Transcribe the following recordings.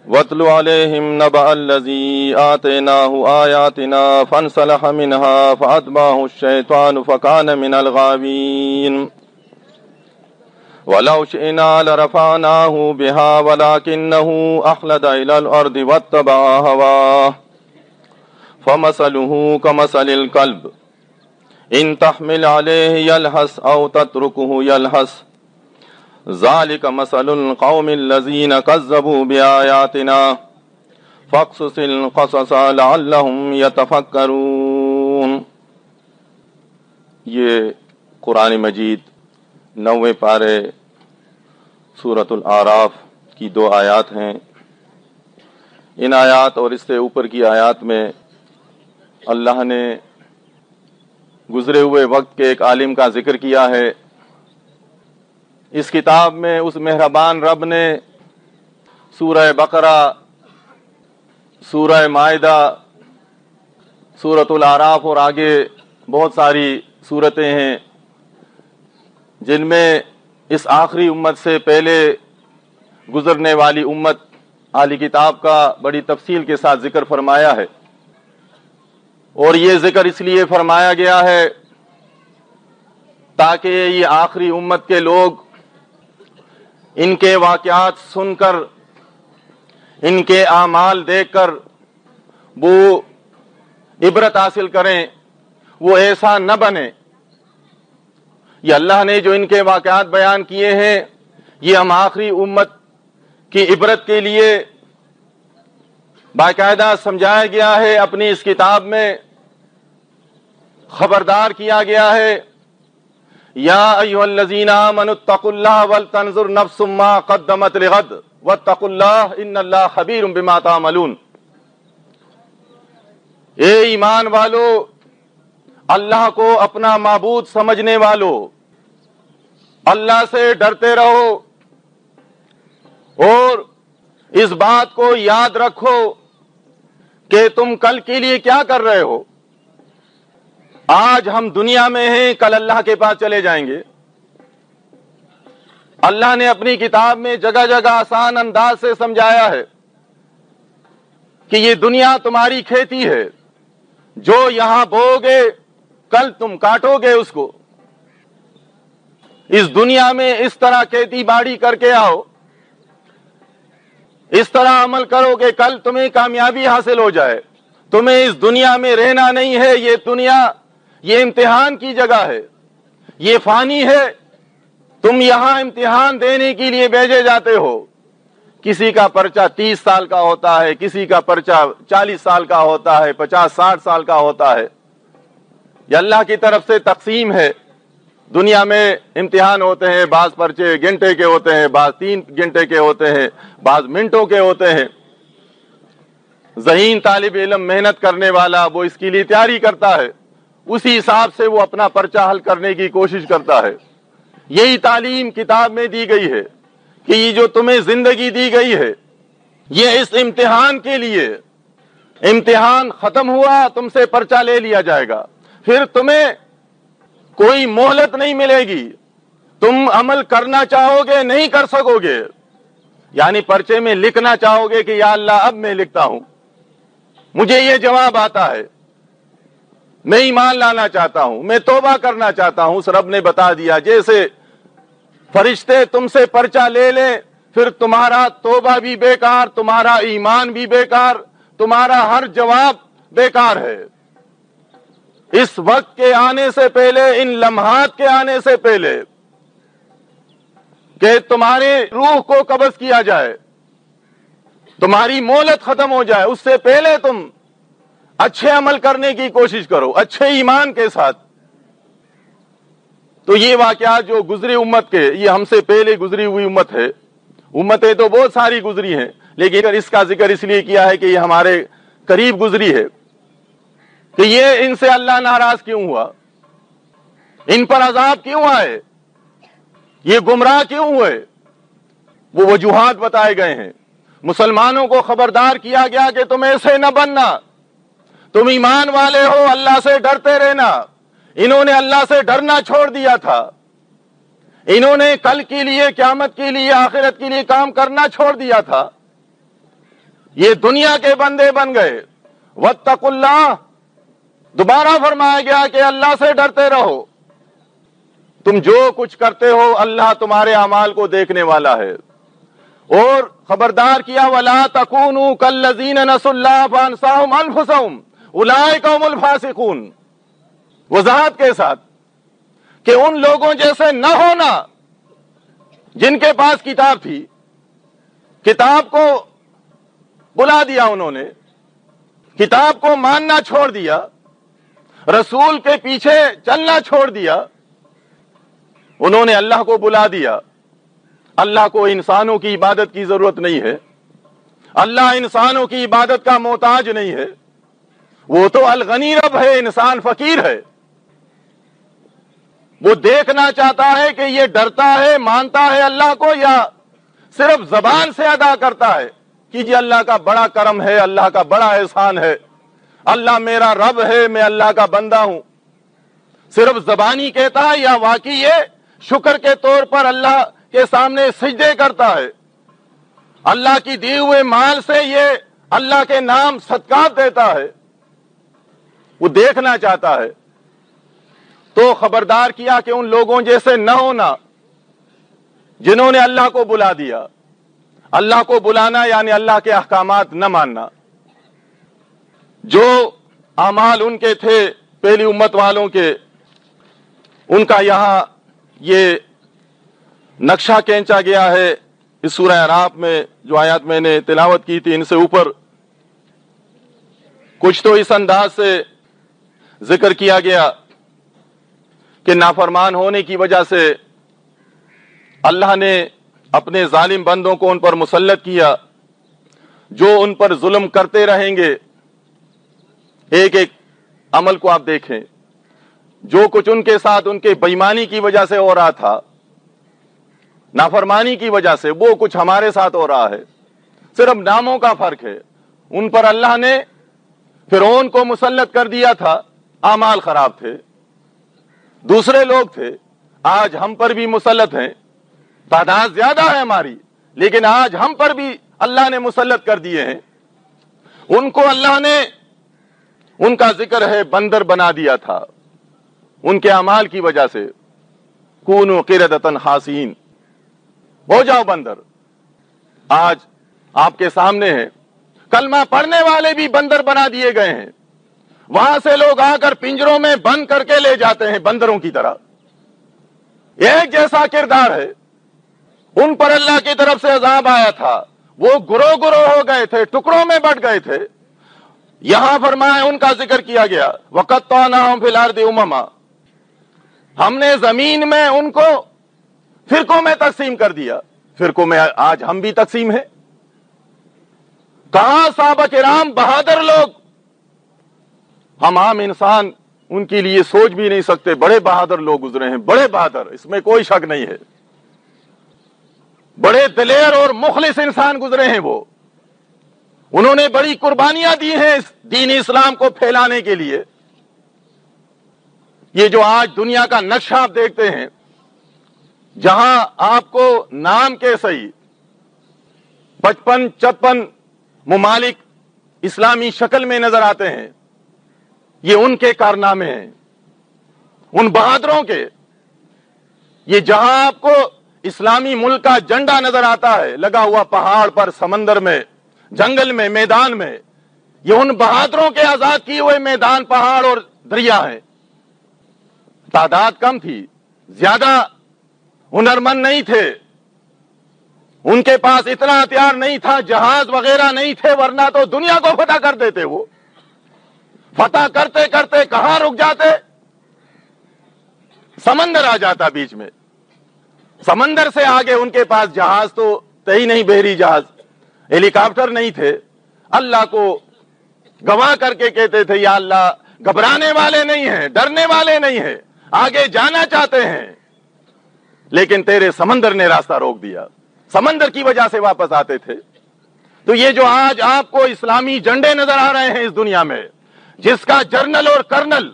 وَاتْلُ عَلَيْهِمْ نَبَأَ الَّذِي آتَيْنَاهُ آيَاتِنَا فَانسَلَخَ مِنْهَا فَأَتْبَعَهُ الشَّيْطَانُ فَكَانَ مِنَ الْغَاوِينَ وَلَوْ شِئْنَا لَرَفَعْنَاهُ بِهَا وَلَكِنَّهُ أَخْلَدَ إِلَى الْأَرْضِ وَاتَّبَعَ هَوَاهُ فَمَثَلُهُ كَمَثَلِ الْكَلْبِ إِنْ تَحْمِلْ عَلَيْهِ يَلْهَثْ أَوْ تَتْرُكْهُ يَلْهَث ذَلِكَ مَثَلُ الْقَوْمِ الَّذِينَ كَذَّبُوا بِآيَاتِنَا فَاقْصُصِ الْقَصَصَ لَعَلَّهُمْ يَتَفَكَّرُونَ۔ یہ قرآن مجید 9ویں پارے سورۃ الاعراف کی 2 آیات ہیں۔ ان آیات اور اس سے اوپر کی آیات میں اللہ نے گزرے ہوئے وقت کے ایک عالم کا ذکر کیا ہے۔ اس کتاب میں اس مہربان رب نے سورہ بقرہ، سورہ مائدہ، سورۃ الاعراف اور آگے بہت ساری سورتیں ہیں جن میں اس آخری امت سے پہلے گزرنے والی امت اہل کتاب کا بڑی تفصیل کے ساتھ ذکر فرمایا ہے، اور یہ ذکر اس لیے فرمایا گیا ہے تاکہ یہ آخری امت کے لوگ ان کے واقعات سن کر، ان کے اعمال دیکھ کر وہ عبرت حاصل کریں، وہ ایسا نہ بنے۔ یہ اللہ نے جو ان کے واقعات بیان کیے ہیں یہ ہم آخری امت کی عبرت کے لیے باقاعدہ سمجھایا گیا ہے، اپنی اس کتاب میں خبردار کیا گیا ہے۔ یا ایھا الذین آمنوا اتقوا اللہ ولتنظر نفس ما قدمت لغد واتقوا اللہ ان اللہ خبیر بما تعملون۔ اے ایمان والو، اللہ کو اپنا معبود سمجھنے والو، اللہ سے ڈرتے رہو اور اس بات کو یاد رکھو کہ تم کل کے لیے کیا کر رہے ہو۔ آج ہم دنیا میں ہیں، کل اللہ کے پاس چلے جائیں گے۔ اللہ نے اپنی کتاب میں جگہ جگہ آسان انداز سے سمجھایا ہے کہ یہ دنیا تمہاری کھیتی ہے، جو یہاں بوؤ گے کل تم کاٹو گے اس کو۔ اس دنیا میں اس طرح کھیتی باڑی کر کے آؤ، اس طرح عمل کرو کہ کل تمہیں کامیابی حاصل ہو جائے۔ تمہیں اس دنیا میں رہنا نہیں ہے، یہ دنیا یہ امتحان کی جگہ ہے، یہ فانی ہے۔ تم یہاں امتحان دینے کے لیے بھیجے جاتے ہو۔ کسی کا پرچہ 30 سال کا ہوتا ہے، کسی کا پرچہ 40 سال کا ہوتا ہے، 50-60 سال کا ہوتا ہے۔ یہ اللہ کی طرف سے تقسیم ہے۔ دنیا میں امتحان ہوتے ہیں، بعض پرچے گھنٹے کے ہوتے ہیں، بعض 3 گھنٹے کے ہوتے ہیں، بعض منٹوں کے ہوتے ہیں۔ ذہین طالب علم، محنت کرنے والا، وہ اس کے لیے تیاری کرتا ہے، اسی حساب سے وہ اپنا پرچہ حل کرنے کی کوشش کرتا ہے۔ یہی تعلیم کتاب میں دی گئی ہے کہ یہ جو تمہیں زندگی دی گئی ہے یہ اس امتحان کے لیے، امتحان ختم ہوا تم سے پرچہ لے لیا جائے گا، پھر تمہیں کوئی مہلت نہیں ملے گی۔ تم عمل کرنا چاہو گے نہیں کر سکو گے، یعنی پرچے میں لکھنا چاہو گے کہ یا اللہ اب میں لکھتا ہوں، مجھے یہ جواب آتا ہے، میں ایمان لانا چاہتا ہوں، میں توبہ کرنا چاہتا ہوں۔ اس رب نے بتا دیا جیسے فرشتے تم سے پرچہ لے لیں پھر تمہارا توبہ بھی بیکار، تمہارا ایمان بھی بیکار، تمہارا ہر جواب بیکار ہے۔ اس وقت کے آنے سے پہلے، ان لمحات کے آنے سے پہلے کہ تمہاری روح کو قبض کیا جائے، تمہاری مہلت ختم ہو جائے، اس سے پہلے تم اچھے عمل کرنے کی کوشش کرو، اچھے ایمان کے ساتھ۔ تو یہ واقعات جو گزری امت کے، یہ ہم سے پہلے گزری ہوئی امت ہے۔ امتیں تو بہت ساری گزری ہیں، لیکن اس کا ذکر اس لیے کیا ہے کہ یہ ہمارے قریب گزری ہے، کہ یہ ان سے اللہ ناراض کیوں ہوا، ان پر عذاب کیوں آئے، یہ گمراہ کیوں ہوئے، وہ وجوہات بتائے گئے ہیں۔ مسلمانوں کو خبردار کیا گیا کہ تم ایسے نہ بننا، تم ایمان والے ہو، اللہ سے ڈرتے رہنا۔ انہوں نے اللہ سے ڈرنا چھوڑ دیا تھا، انہوں نے کل کے لیے، قیامت کے لیے، آخرت کے لیے کام کرنا چھوڑ دیا تھا۔ یہ دنیا کے بندے بن گئے. واتقوا، دوبارہ فرمایا گیا کہ اللہ سے ڈرتے رہو. تم جو کچھ کرتے ہو اللہ تمہارے اعمال کو دیکھنے والا ہے. اور خبردار کیا ولا تکونوا کالذین نسوا اللہ فانساہم انفسہم اولئک هم الفاسقون. وضاحت کے ساتھ کہ ان لوگوں جیسے نہ ہونا جن کے پاس کتاب تھی، کتاب کو بلا دیا انہوں نے، کتاب کو ماننا چھوڑ دیا، رسول کے پیچھے چلنا چھوڑ دیا، انہوں نے اللہ کو بلا دیا. اللہ کو انسانوں کی عبادت کی ضرورت نہیں ہے، اللہ انسانوں کی عبادت کا محتاج نہیں ہے، وہ تو الغنی رب ہے، انسان فقیر ہے. وہ دیکھنا چاہتا ہے کہ یہ ڈرتا ہے، مانتا ہے اللہ کو، یا صرف زبان سے ادا کرتا ہے کہ جی اللہ کا بڑا کرم ہے، اللہ کا بڑا احسان ہے، اللہ میرا رب ہے، میں اللہ کا بندہ ہوں. صرف زبانی کہتا ہے یا واقعی یہ شکر کے طور پر اللہ کے سامنے سجدے کرتا ہے، اللہ کی دیے ہوئے مال سے یہ اللہ کے نام صدقات دیتا ہے. وہ دیکھنا چاہتا ہے. تو خبردار کیا کہ ان لوگوں جیسے نہ ہونا جنہوں نے اللہ کو بلا دیا. اللہ کو بلانا یعنی اللہ کے احکامات نہ ماننا. جو اعمال ان کے تھے پہلی امت والوں کے، ان کا یہاں یہ نقشہ کھینچا گیا ہے اس سورہ اعراف میں. جو آیات میں نے تلاوت کی تھی ان سے اوپر کچھ تو اس انداز سے ذکر کیا گیا کہ نافرمان ہونے کی وجہ سے اللہ نے اپنے ظالم بندوں کو ان پر مسلط کیا، جو ان پر ظلم کرتے رہیں گے. ایک ایک عمل کو آپ دیکھیں، جو کچھ ان کے ساتھ ان کے بےایمانی کی وجہ سے ہو رہا تھا، نافرمانی کی وجہ سے، وہ کچھ ہمارے ساتھ ہو رہا ہے، صرف ناموں کا فرق ہے. ان پر اللہ نے فرعون کو مسلط کر دیا تھا، اعمال خراب تھے، دوسرے لوگ تھے. آج ہم پر بھی مسلط ہیں، تعداد زیادہ ہے ہماری، لیکن آج ہم پر بھی اللہ نے مسلط کر دیے ہیں. ان کو اللہ نے، ان کا ذکر ہے، بندر بنا دیا تھا ان کے اعمال کی وجہ سے. کونوا قردۃ خاسئین، ہو جاؤ بندر. آج آپ کے سامنے ہے، کلمہ پڑھنے والے بھی بندر بنا دیے گئے ہیں. وہاں سے لوگ آ کر پنجروں میں بند کر کے لے جاتے ہیں بندروں کی طرح. ایک جیسا کردار ہے. ان پر اللہ کی طرف سے عذاب آیا تھا، وہ گروہ گروہ ہو گئے تھے، ٹکڑوں میں بٹ گئے تھے. یہاں فرمایا ان کا ذکر کیا گیا وَقَطَّعْنَاهُمْ فِي الْأَرْضِ أُمَمًا، ہم نے زمین میں ان کو فرقوں میں تقسیم کر دیا. فرقوں میں آج ہم بھی تقسیم ہیں. کہاں صحابہ کرام بہادر لوگ، ہم عام انسان ان کے لیے سوچ بھی نہیں سکتے. بڑے بہادر لوگ گزرے ہیں، بڑے بہادر، اس میں کوئی شک نہیں ہے. بڑے دلیر اور مخلص انسان گزرے ہیں وہ. انہوں نے بڑی قربانیاں دی ہیں اس دین اسلام کو پھیلانے کے لیے. یہ جو آج دنیا کا نقشہ آپ دیکھتے ہیں، جہاں آپ کو نام کے صحیح 55-56 ممالک اسلامی شکل میں نظر آتے ہیں، یہ ان کے کارنامے ہیں، ان بہادروں کے. یہ جہاں آپ کو اسلامی ملک کا جھنڈا نظر آتا ہے لگا ہوا پہاڑ پر، سمندر میں، جنگل میں، میدان میں، یہ ان بہادروں کے آزاد کیے ہوئے میدان، پہاڑ اور دریا ہیں. تعداد کم تھی، زیادہ ہنرمند نہیں تھے، ان کے پاس اتنا ہتھیار نہیں تھا، جہاز وغیرہ نہیں تھے، ورنہ تو دنیا کو فتح کر دیتے. وہ فتح کرتے کرتے کہاں رک جاتے؟ سمندر آ جاتا بیچ میں. سمندر سے آگے ان کے پاس جہاز تو تھے ہی نہیں، بحری جہاز، ہیلی کاپٹر نہیں تھے. اللہ کو گواہ کر کے کہتے تھے یا اللہ گھبرانے والے نہیں ہیں، ڈرنے والے نہیں ہیں، آگے جانا چاہتے ہیں، لیکن تیرے سمندر نے راستہ روک دیا. سمندر کی وجہ سے واپس آتے تھے. تو یہ جو آج آپ کو اسلامی جھنڈے نظر آ رہے ہیں اس دنیا میں، جس کا جرنل اور کرنل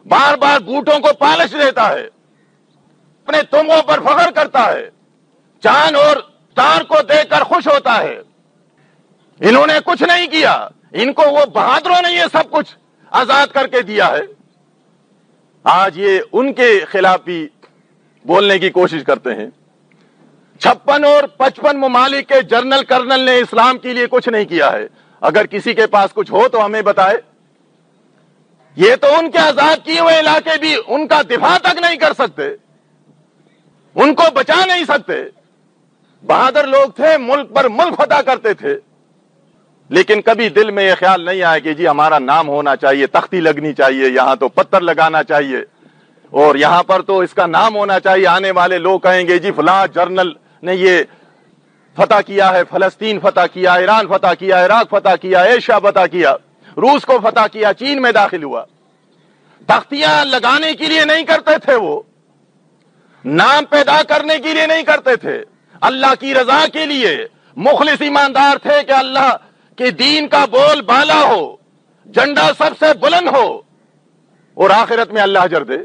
بار بار بوٹوں کو پالش دیتا ہے، اپنے تمغوں پر فخر کرتا ہے، چاند اور تار کو دیکھ کر خوش ہوتا ہے، انہوں نے کچھ نہیں کیا، ان کو وہ بہادروں نے یہ سب کچھ آزاد کر کے دیا ہے۔ آج یہ ان کے خلاف بھی بولنے کی کوشش کرتے ہیں۔ 56 اور 55 ممالک کے جنرل کرنل نے اسلام کے لیے کچھ نہیں کیا ہے۔ اگر کسی کے پاس کچھ ہو تو ہمیں بتائے۔ یہ تو ان کے آزاد کیے ہوئے علاقے بھی ان کا دفاع تک نہیں کر سکتے، ان کو بچا نہیں سکتے۔ بہادر لوگ تھے، ملک پر ملک فتح کرتے تھے، لیکن کبھی دل میں یہ خیال نہیں آیا کہ جی ہمارا نام ہونا چاہیے، تختی لگنی چاہیے، یہاں تو پتھر لگانا چاہیے، اور یہاں پر تو اس کا نام ہونا چاہیے۔ آنے والے لوگ کہیں گے جی فلاں جرنل نے یہ فتح کیا ہے، فلسطین فتح کیا، ایران فتح کیا، عراق فتح کیا، ایشیا فتح کیا، روس کو فتح کیا، چین میں داخل ہوا۔ تختیاں لگانے کے لیے نہیں کرتے تھے، وہ نام پیدا کرنے کے لیے نہیں کرتے تھے، اللہ کی رضا کے لیے مخلص ایماندار تھے کہ اللہ کے دین کا بول بالا ہو، جھنڈا سب سے بلند ہو، اور آخرت میں اللہ اجر دے۔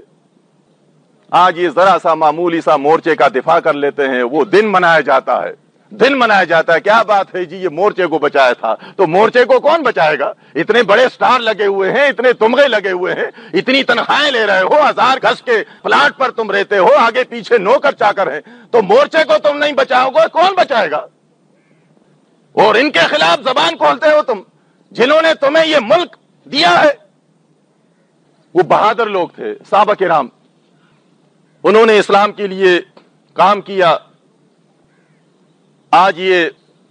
آج یہ ذرا سا معمولی سا مورچے کا دفاع کر لیتے ہیں، وہ دن منایا جاتا ہے، دن منایا جاتا ہے۔ کیا بات ہے جی، یہ مورچے کو بچایا تھا، تو مورچے کو کون بچائے گا؟ اتنے بڑے سٹار لگے ہوئے ہیں، اتنے تمغے لگے ہوئے ہیں، اتنی تنخواہیں لے رہے ہو، 1000 گز کے پلاٹ پر تم رہتے ہو، آگے پیچھے نوکر چاکر ہیں، تو مورچے کو تم نہیں بچاؤ گے، کون بچائے گا؟ اور ان کے خلاف زبان کھولتے ہو تم، جنہوں نے تمہیں یہ ملک دیا ہے۔ وہ بہادر لوگ تھے، صحابہ کرام، انہوں نے اسلام کے لیے کام کیا۔ آج یہ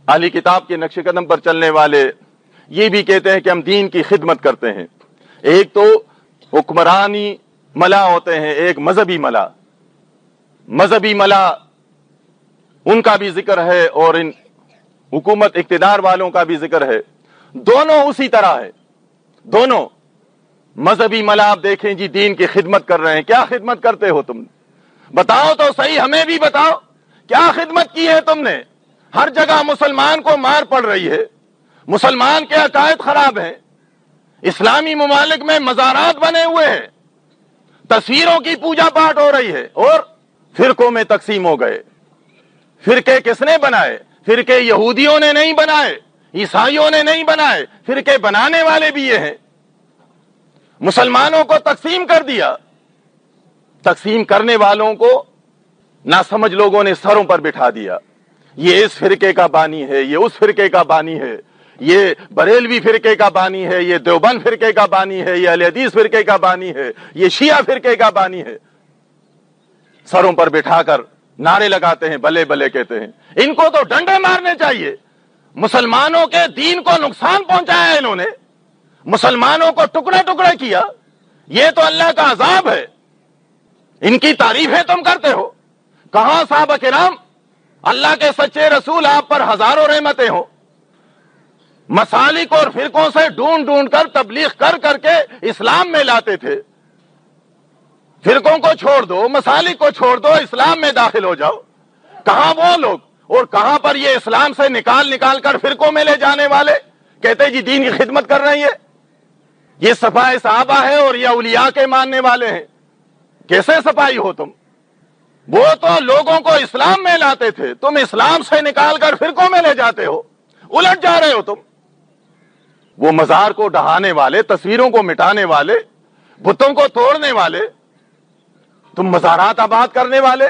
اہلی کتاب کے نقش قدم پر چلنے والے یہ بھی کہتے ہیں کہ ہم دین کی خدمت کرتے ہیں۔ ایک تو حکمرانی ملا ہوتے ہیں، ایک مذہبی ملا، مذہبی ملا ان کا بھی ذکر ہے اور ان حکومت اقتدار والوں کا بھی ذکر ہے، دونوں اسی طرح ہے۔ دونوں مذہبی ملا آپ دیکھیں جی دین کی خدمت کر رہے ہیں۔ کیا خدمت کرتے ہو تم؟ بتاؤ تو صحیح، ہمیں بھی بتاؤ کیا خدمت کی ہے تم نے؟ ہر جگہ مسلمان کو مار پڑ رہی ہے، مسلمان کے عقائد خراب ہیں، اسلامی ممالک میں مزارات بنے ہوئے ہیں، تصویروں کی پوجا پاٹ ہو رہی ہے، اور فرقوں میں تقسیم ہو گئے۔ فرقے کس نے بنائے؟ فرقے یہودیوں نے نہیں بنائے، عیسائیوں نے نہیں بنائے، فرقے بنانے والے بھی یہ ہیں۔ مسلمانوں کو تقسیم کر دیا، تقسیم کرنے والوں کو ناسمجھ لوگوں نے سروں پر بٹھا دیا۔ یہ اس فرقے کا بانی ہے، یہ اس فرقے کا بانی ہے، یہ بریلوی فرقے کا بانی ہے، یہ دیوبند فرقے کا بانی ہے، یہ اہل حدیث فرقے کا بانی ہے، یہ شیعہ فرقے کا بانی ہے۔ سروں پر بٹھا کر نعرے لگاتے ہیں، بلے بلے کہتے ہیں۔ ان کو تو ڈنڈے مارنے چاہیے۔ مسلمانوں کے دین کو نقصان پہنچایا انہوں نے، مسلمانوں کو ٹکڑے ٹکڑے کیا، یہ تو اللہ کا عذاب ہے۔ ان کی تعریفیں تم کرتے ہو۔ کہاں صحابہ کرام، اللہ کے سچے رسول، آپ پر ہزاروں رحمتیں ہوں، مسالک اور فرقوں سے ڈھونڈ ڈھونڈ کر تبلیغ کر کر کے اسلام میں لاتے تھے۔ فرقوں کو چھوڑ دو، مسالک کو چھوڑ دو، اسلام میں داخل ہو جاؤ۔ کہاں وہ لوگ، اور کہاں پر یہ اسلام سے نکال نکال کر فرقوں میں لے جانے والے کہتے جی دین کی خدمت کر رہی ہے؟ یہ صفائے صحابہ ہے اور یہ اولیاء کے ماننے والے ہیں۔ کیسے صفائی ہو تم؟ وہ تو لوگوں کو اسلام میں لاتے تھے، تم اسلام سے نکال کر فرقوں میں لے جاتے ہو، الٹ جا رہے ہو تم۔ وہ مزار کو ڈھانے والے، تصویروں کو مٹانے والے، بتوں کو توڑنے والے، تم مزارات آباد کرنے والے،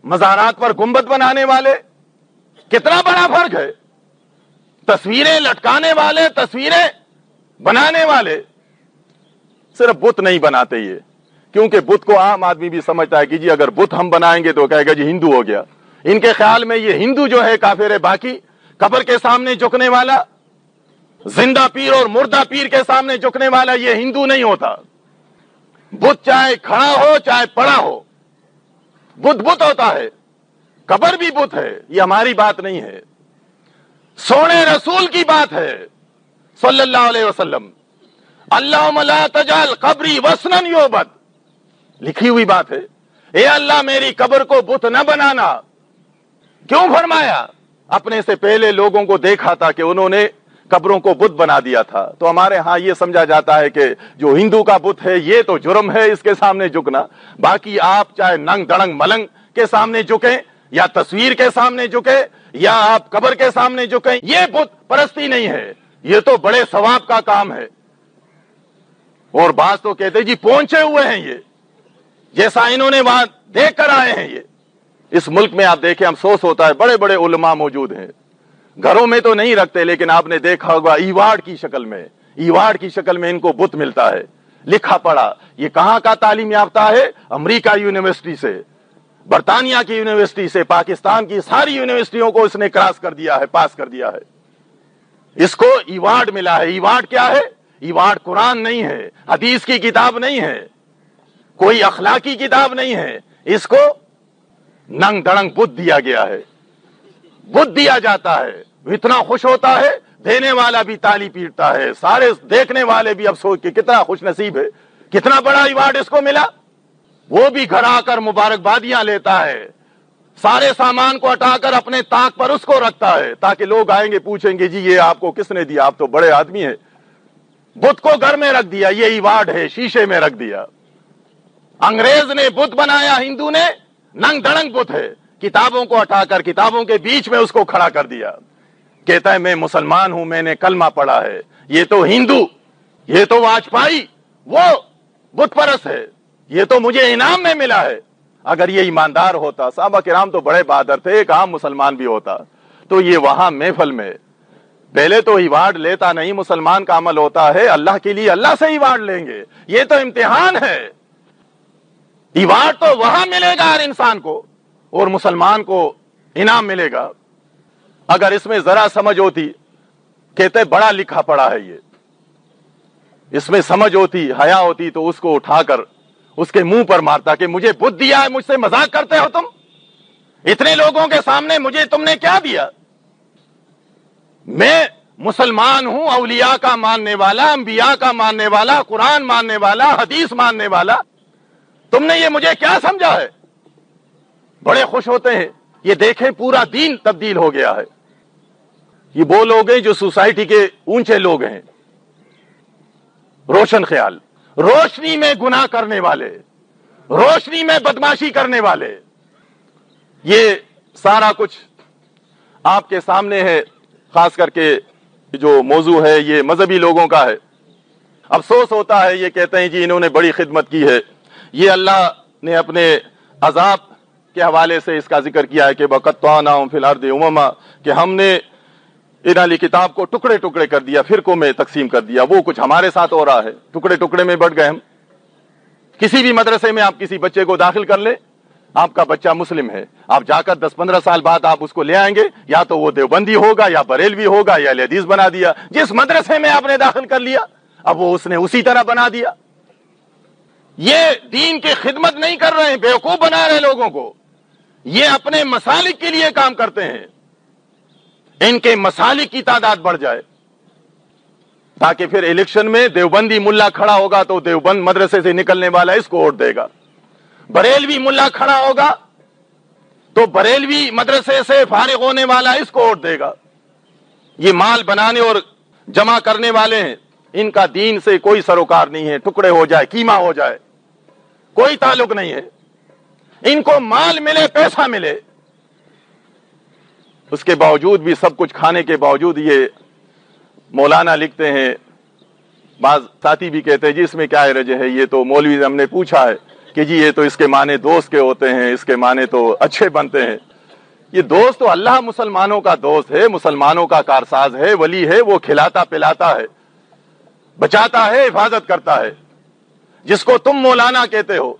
مزارات پر گنبد بنانے والے۔ کتنا بڑا فرق ہے؟ تصویریں لٹکانے والے، تصویریں بنانے والے۔ صرف بت نہیں بناتے یہ، کیونکہ بت کو عام آدمی بھی سمجھتا ہے کہ جی اگر بت ہم بنائیں گے تو کہے گا جی ہندو ہو گیا۔ ان کے خیال میں یہ ہندو جو ہے کافر ہے، باقی قبر کے سامنے جھکنے والا، زندہ پیر اور مردہ پیر کے سامنے جھکنے والا یہ ہندو نہیں ہوتا۔ بت چاہے کھڑا ہو چاہے پڑا ہو، بت بت ہوتا ہے، قبر بھی بت ہے۔ یہ ہماری بات نہیں ہے، سونے رسول کی بات ہے صلی اللہ علیہ وسلم۔ اللہم لا تجعل قبری وثنا یعبد، لکھی ہوئی بات ہے۔ اے اللہ میری قبر کو بت نہ بنانا۔ کیوں فرمایا؟ اپنے سے پہلے لوگوں کو دیکھا تھا کہ انہوں نے قبروں کو بت بنا دیا تھا۔ تو ہمارے ہاں یہ سمجھا جاتا ہے کہ جو ہندو کا بت ہے یہ تو جرم ہے اس کے سامنے جھکنا، باقی آپ چاہے ننگ دڑنگ ملنگ کے سامنے جھکیں، یا تصویر کے سامنے جھکے یا آپ قبر کے سامنے جھکیں، یہ بت پرستی نہیں ہے، یہ تو بڑے ثواب کا کام ہے۔ اور بعض تو کہتے جی پہنچے ہوئے ہیں، یہ جیسا انہوں نے وہاں دیکھ کر آئے ہیں۔ یہ اس ملک میں آپ دیکھیں افسوس ہوتا ہے، بڑے بڑے علماء موجود ہیں، گھروں میں تو نہیں رکھتے، لیکن آپ نے دیکھا ہوگا ایوارڈ کی شکل میں ان کو بت ملتا ہے، لکھا پڑھا۔ یہ کہاں کا تعلیم یافتہ ہے؟ امریکہ یونیورسٹی سے، برطانیہ کی یونیورسٹی سے، پاکستان کی ساری یونیورسٹیوں کو اس نے کراس کر دیا ہے، پاس کر دیا ہے۔ اس کو ایوارڈ ملا ہے۔ ایوارڈ کیا ہے؟ ایوارڈ قرآن نہیں ہے، حدیث کی کتاب نہیں ہے، کوئی اخلاقی کتاب نہیں ہے، اس کو ننگ دڑنگ بت دیا گیا ہے، بت دیا جاتا ہے۔ اتنا خوش ہوتا ہے، دینے والا بھی تالی پیٹتا ہے، سارے دیکھنے والے بھی افسوس کہ کتنا خوش نصیب ہے، کتنا بڑا ایوارڈ اس کو ملا۔ وہ بھی گھر آ کر مبارکبادیاں لیتا ہے، سارے سامان کو ہٹا کر اپنے طاق پر اس کو رکھتا ہے، تاکہ لوگ آئیں گے پوچھیں گے جی یہ آپ کو کس نے دیا، آپ تو بڑے آدمی ہیں۔ بت کو گھر میں رکھ دیا، یہ ایوارڈ ہے، شیشے میں رکھ دیا۔ انگریز نے بت بنایا، ہندو نے ننگ دڑنگ بت ہے، کتابوں کو ہٹا کر کتابوں کے بیچ میں اس کو کھڑا کر دیا۔ کہتا ہے میں مسلمان ہوں، میں نے کلمہ پڑھا ہے۔ یہ تو ہندو، یہ تو واجپائی، وہ بت پرست ہے، یہ تو مجھے انعام میں ملا ہے۔ اگر یہ ایماندار ہوتا، صحابہ کرام تو بڑے بہادر تھے، ایک عام مسلمان بھی ہوتا تو یہ وہاں محفل میں پہلے تو ایوارڈ لیتا نہیں۔ مسلمان کا عمل ہوتا ہے اللہ کے لیے، اللہ سے ایوارڈ لیں گے، یہ تو امتحان ہے۔ ایوارڈ تو وہاں ملے گا ہر انسان کو، اور مسلمان کو انعام ملے گا۔ اگر اس میں ذرا سمجھ ہوتی، کہتے بڑا لکھا پڑا ہے یہ، اس میں سمجھ ہوتی، حیا ہوتی تو اس کو اٹھا کر اس کے منہ پر مارتا کہ مجھے بت دیا ہے، مجھ سے مذاق کرتے ہو تم، اتنے لوگوں کے سامنے مجھے تم نے کیا دیا؟ میں مسلمان ہوں، اولیاء کا ماننے والا، انبیاء کا ماننے والا، قرآن ماننے والا، حدیث ماننے والا، تم نے یہ مجھے کیا سمجھا ہے؟ بڑے خوش ہوتے ہیں۔ یہ دیکھیں پورا دین تبدیل ہو گیا ہے۔ یہ وہ لوگ ہیں جو سوسائٹی کے اونچے لوگ ہیں، روشن خیال، روشنی میں گناہ کرنے والے، روشنی میں بدماشی کرنے والے۔ یہ سارا کچھ آپ کے سامنے ہے، خاص کر کے جو موضوع ہے یہ مذہبی لوگوں کا ہے۔ افسوس ہوتا ہے، یہ کہتے ہیں جی انہوں نے بڑی خدمت کی ہے۔ یہ اللہ نے اپنے عذاب کے حوالے سے اس کا ذکر کیا ہے کہ وَقَطَّعْنَاهُمْ فِي الْأَرْضِ أُمَمًا، کہ ہم نے ان اہل کتاب کو ٹکڑے ٹکڑے کر دیا، فرقوں میں تقسیم کر دیا۔ وہ کچھ ہمارے ساتھ ہو رہا ہے، ٹکڑے ٹکڑے میں بٹ گئے ہم۔ کسی بھی مدرسے میں آپ کسی بچے کو داخل کر لیں، آپ کا بچہ مسلم ہے، آپ جا کر 10-15 سال بعد آپ اس کو لے آئیں گے، یا تو وہ دیوبندی ہوگا یا بریلوی ہوگا یا اہل حدیث بنا دیا۔ جس مدرسے میں آپ نے داخل کر لیا اب وہ اس نے اسی طرح بنا دیا۔ یہ دین کی خدمت نہیں کر رہے ہیں، بیوقوف بنا رہے لوگوں کو۔ یہ اپنے مسالک کے لیے کام کرتے ہیں، ان کے مسالک کی تعداد بڑھ جائے تاکہ پھر الیکشن میں دیوبندی ملا کھڑا ہوگا تو دیوبند مدرسے سے نکلنے والا اس کو ووٹ دے گا، بریلوی ملا کھڑا ہوگا تو بریلوی مدرسے سے فارغ ہونے والا اس کو ووٹ دے گا۔ یہ مال بنانے اور جمع کرنے والے ہیں، ان کا دین سے کوئی سروکار نہیں ہے، ٹکڑے ہو جائے، کیما ہو جائے، کوئی تعلق نہیں ہے۔ ان کو مال ملے، پیسہ ملے، اس کے باوجود بھی، سب کچھ کھانے کے باوجود یہ مولانا لکھتے ہیں، بعض ساتھی بھی کہتے ہیں جی اس میں کیا حرج ہے، یہ تو مولوی ہم نے پوچھا ہے کہ جی یہ تو اس کے معنی دوست کے ہوتے ہیں، اس کے معنی تو اچھے بنتے ہیں۔ یہ دوست تو اللہ مسلمانوں کا دوست ہے، مسلمانوں کا کارساز ہے، ولی ہے، وہ کھلاتا پلاتا ہے، بچاتا ہے، حفاظت کرتا ہے۔ جس کو تم مولانا کہتے ہو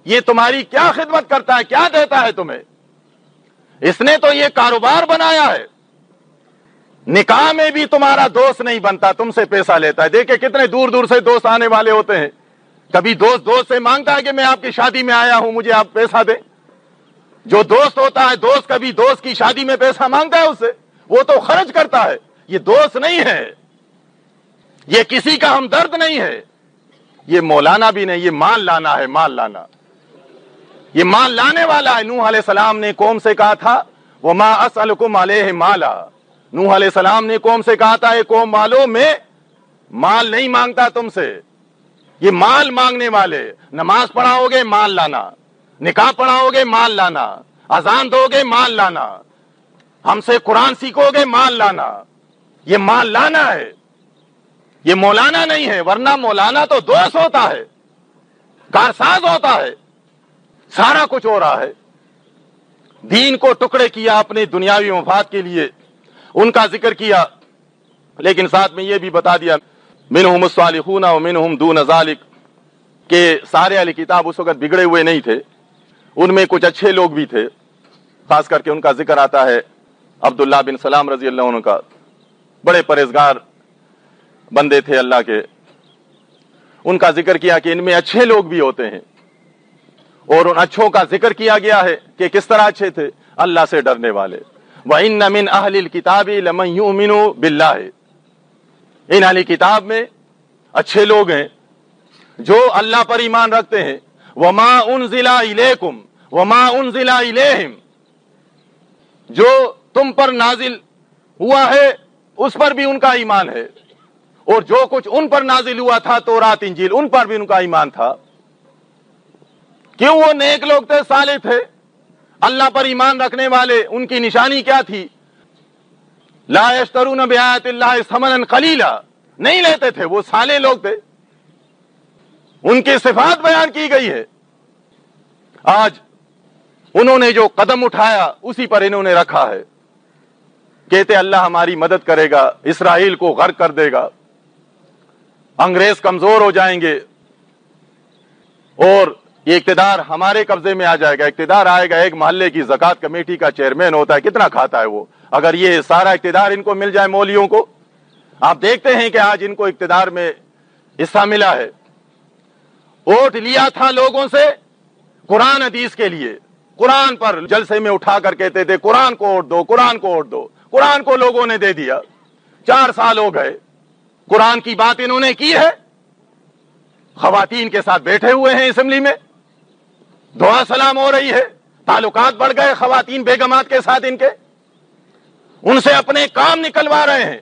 یہ تمہاری کیا خدمت کرتا ہے، کیا دیتا ہے تمہیں؟ اس نے تو یہ کاروبار بنایا ہے۔ نکاح میں بھی تمہارا دوست نہیں بنتا، تم سے پیسہ لیتا ہے۔ دیکھیں کتنے دور دور سے دوست آنے والے ہوتے ہیں، کبھی دوست سے مانگتا ہے کہ میں آپ کی شادی میں آیا ہوں، مجھے آپ پیسہ دیں۔ جو دوست ہوتا ہے، دوست کبھی دوست کی شادی میں پیسہ مانگتا ہے اس سے، وہ تو خرچ کرتا ہے۔ یہ دوست نہیں ہے، یہ کسی کا ہمدرد نہیں ہے، یہ مولانا بھی نہیں، یہ مال لانا ہے، مال لانا، یہ مال لانے والا ہے۔ نوح علیہ السلام نے قوم سے کہا تھا وَمَا أَسْأَلُكُمْ عَلَيْهِ مَالًا، نوح علیہ السلام نے قوم سے کہا تھا اے قوم مالو، میں مال نہیں مانگتا تم سے۔ یہ مال مانگنے والے، نماز پڑھاؤ گے مال لانا، نکاح پڑھاؤ گے مال لانا، اذان دو گے مال لانا، ہم سے قرآن سیکھو گے مال لانا، یہ مال لانا ہے، یہ مولانا نہیں ہے، ورنہ مولانا تو دوست ہوتا ہے، کارساز ہوتا ہے، سارا کچھ ہو رہا ہے۔ دین کو ٹکڑے کیا اپنے دنیاوی مفاد کے لیے، ان کا ذکر کیا، لیکن ساتھ میں یہ بھی بتا دیا منہم الصالحون ومنہم دون ذالک، کہ سارے اہل کتاب اس وقت بگڑے ہوئے نہیں تھے، ان میں کچھ اچھے لوگ بھی تھے، خاص کر کے ان کا ذکر آتا ہے عبداللہ بن سلام رضی اللہ عنہ کا، بڑے پرہیزگار بندے تھے اللہ کے، ان کا ذکر کیا کہ ان میں اچھے لوگ بھی ہوتے ہیں، اور ان اچھوں کا ذکر کیا گیا ہے کہ کس طرح اچھے تھے، اللہ سے ڈرنے والے۔ وَإِنَّ مِنْ أَهْلِ الْكِتَابِ لَمَنْ يُؤْمِنُ بِاللَّهِ، ان اہل کتاب میں اچھے لوگ ہیں جو اللہ پر ایمان رکھتے ہیں۔ وَمَا أُنزِلَ إِلَيْكُمْ وَمَا أُنزِلَ إِلَيْهِمْ، جو تم پر نازل ہوا ہے اس پر بھی ان کا ایمان ہے، اور جو کچھ ان پر نازل ہوا تھا تورات انجیل ان پر بھی ان کا ایمان تھا۔ کیوں وہ نیک لوگ تھے، صالح تھے، اللہ پر ایمان رکھنے والے، ان کی نشانی کیا تھی؟ لا یشترون بآیات اللہ ثمنا قلیلا، نہیں لیتے تھے، وہ صالح لوگ تھے، ان کی صفات بیان کی گئی ہے۔ آج انہوں نے جو قدم اٹھایا اسی پر انہوں نے رکھا ہے، کہتے اللہ ہماری مدد کرے گا، اسرائیل کو غرق کر دے گا، انگریز کمزور ہو جائیں گے اور یہ اقتدار ہمارے قبضے میں آ جائے گا، اقتدار آئے گا۔ ایک محلے کی زکوٰۃ کمیٹی کا چیئرمین ہوتا ہے، کتنا کھاتا ہے وہ، اگر یہ سارا اقتدار ان کو مل جائے مولویوں کو۔ آپ دیکھتے ہیں کہ آج ان کو اقتدار میں حصہ ملا ہے، ووٹ لیا تھا لوگوں سے قرآن حدیث کے لیے، قرآن پر جلسے میں اٹھا کر کہتے تھے قرآن کو ووٹ دو، قرآن کو ووٹ دو، قرآن کو لوگوں نے دے دیا، 4 سال ہو گئے، قرآن کی بات انہوں نے کی ہے؟ خواتین کے ساتھ بیٹھے ہوئے ہیں اسمبلی میں، دعا سلام ہو رہی ہے، تعلقات بڑھ گئے خواتین بیگمات کے ساتھ ان کے، ان سے اپنے کام نکلوا رہے ہیں،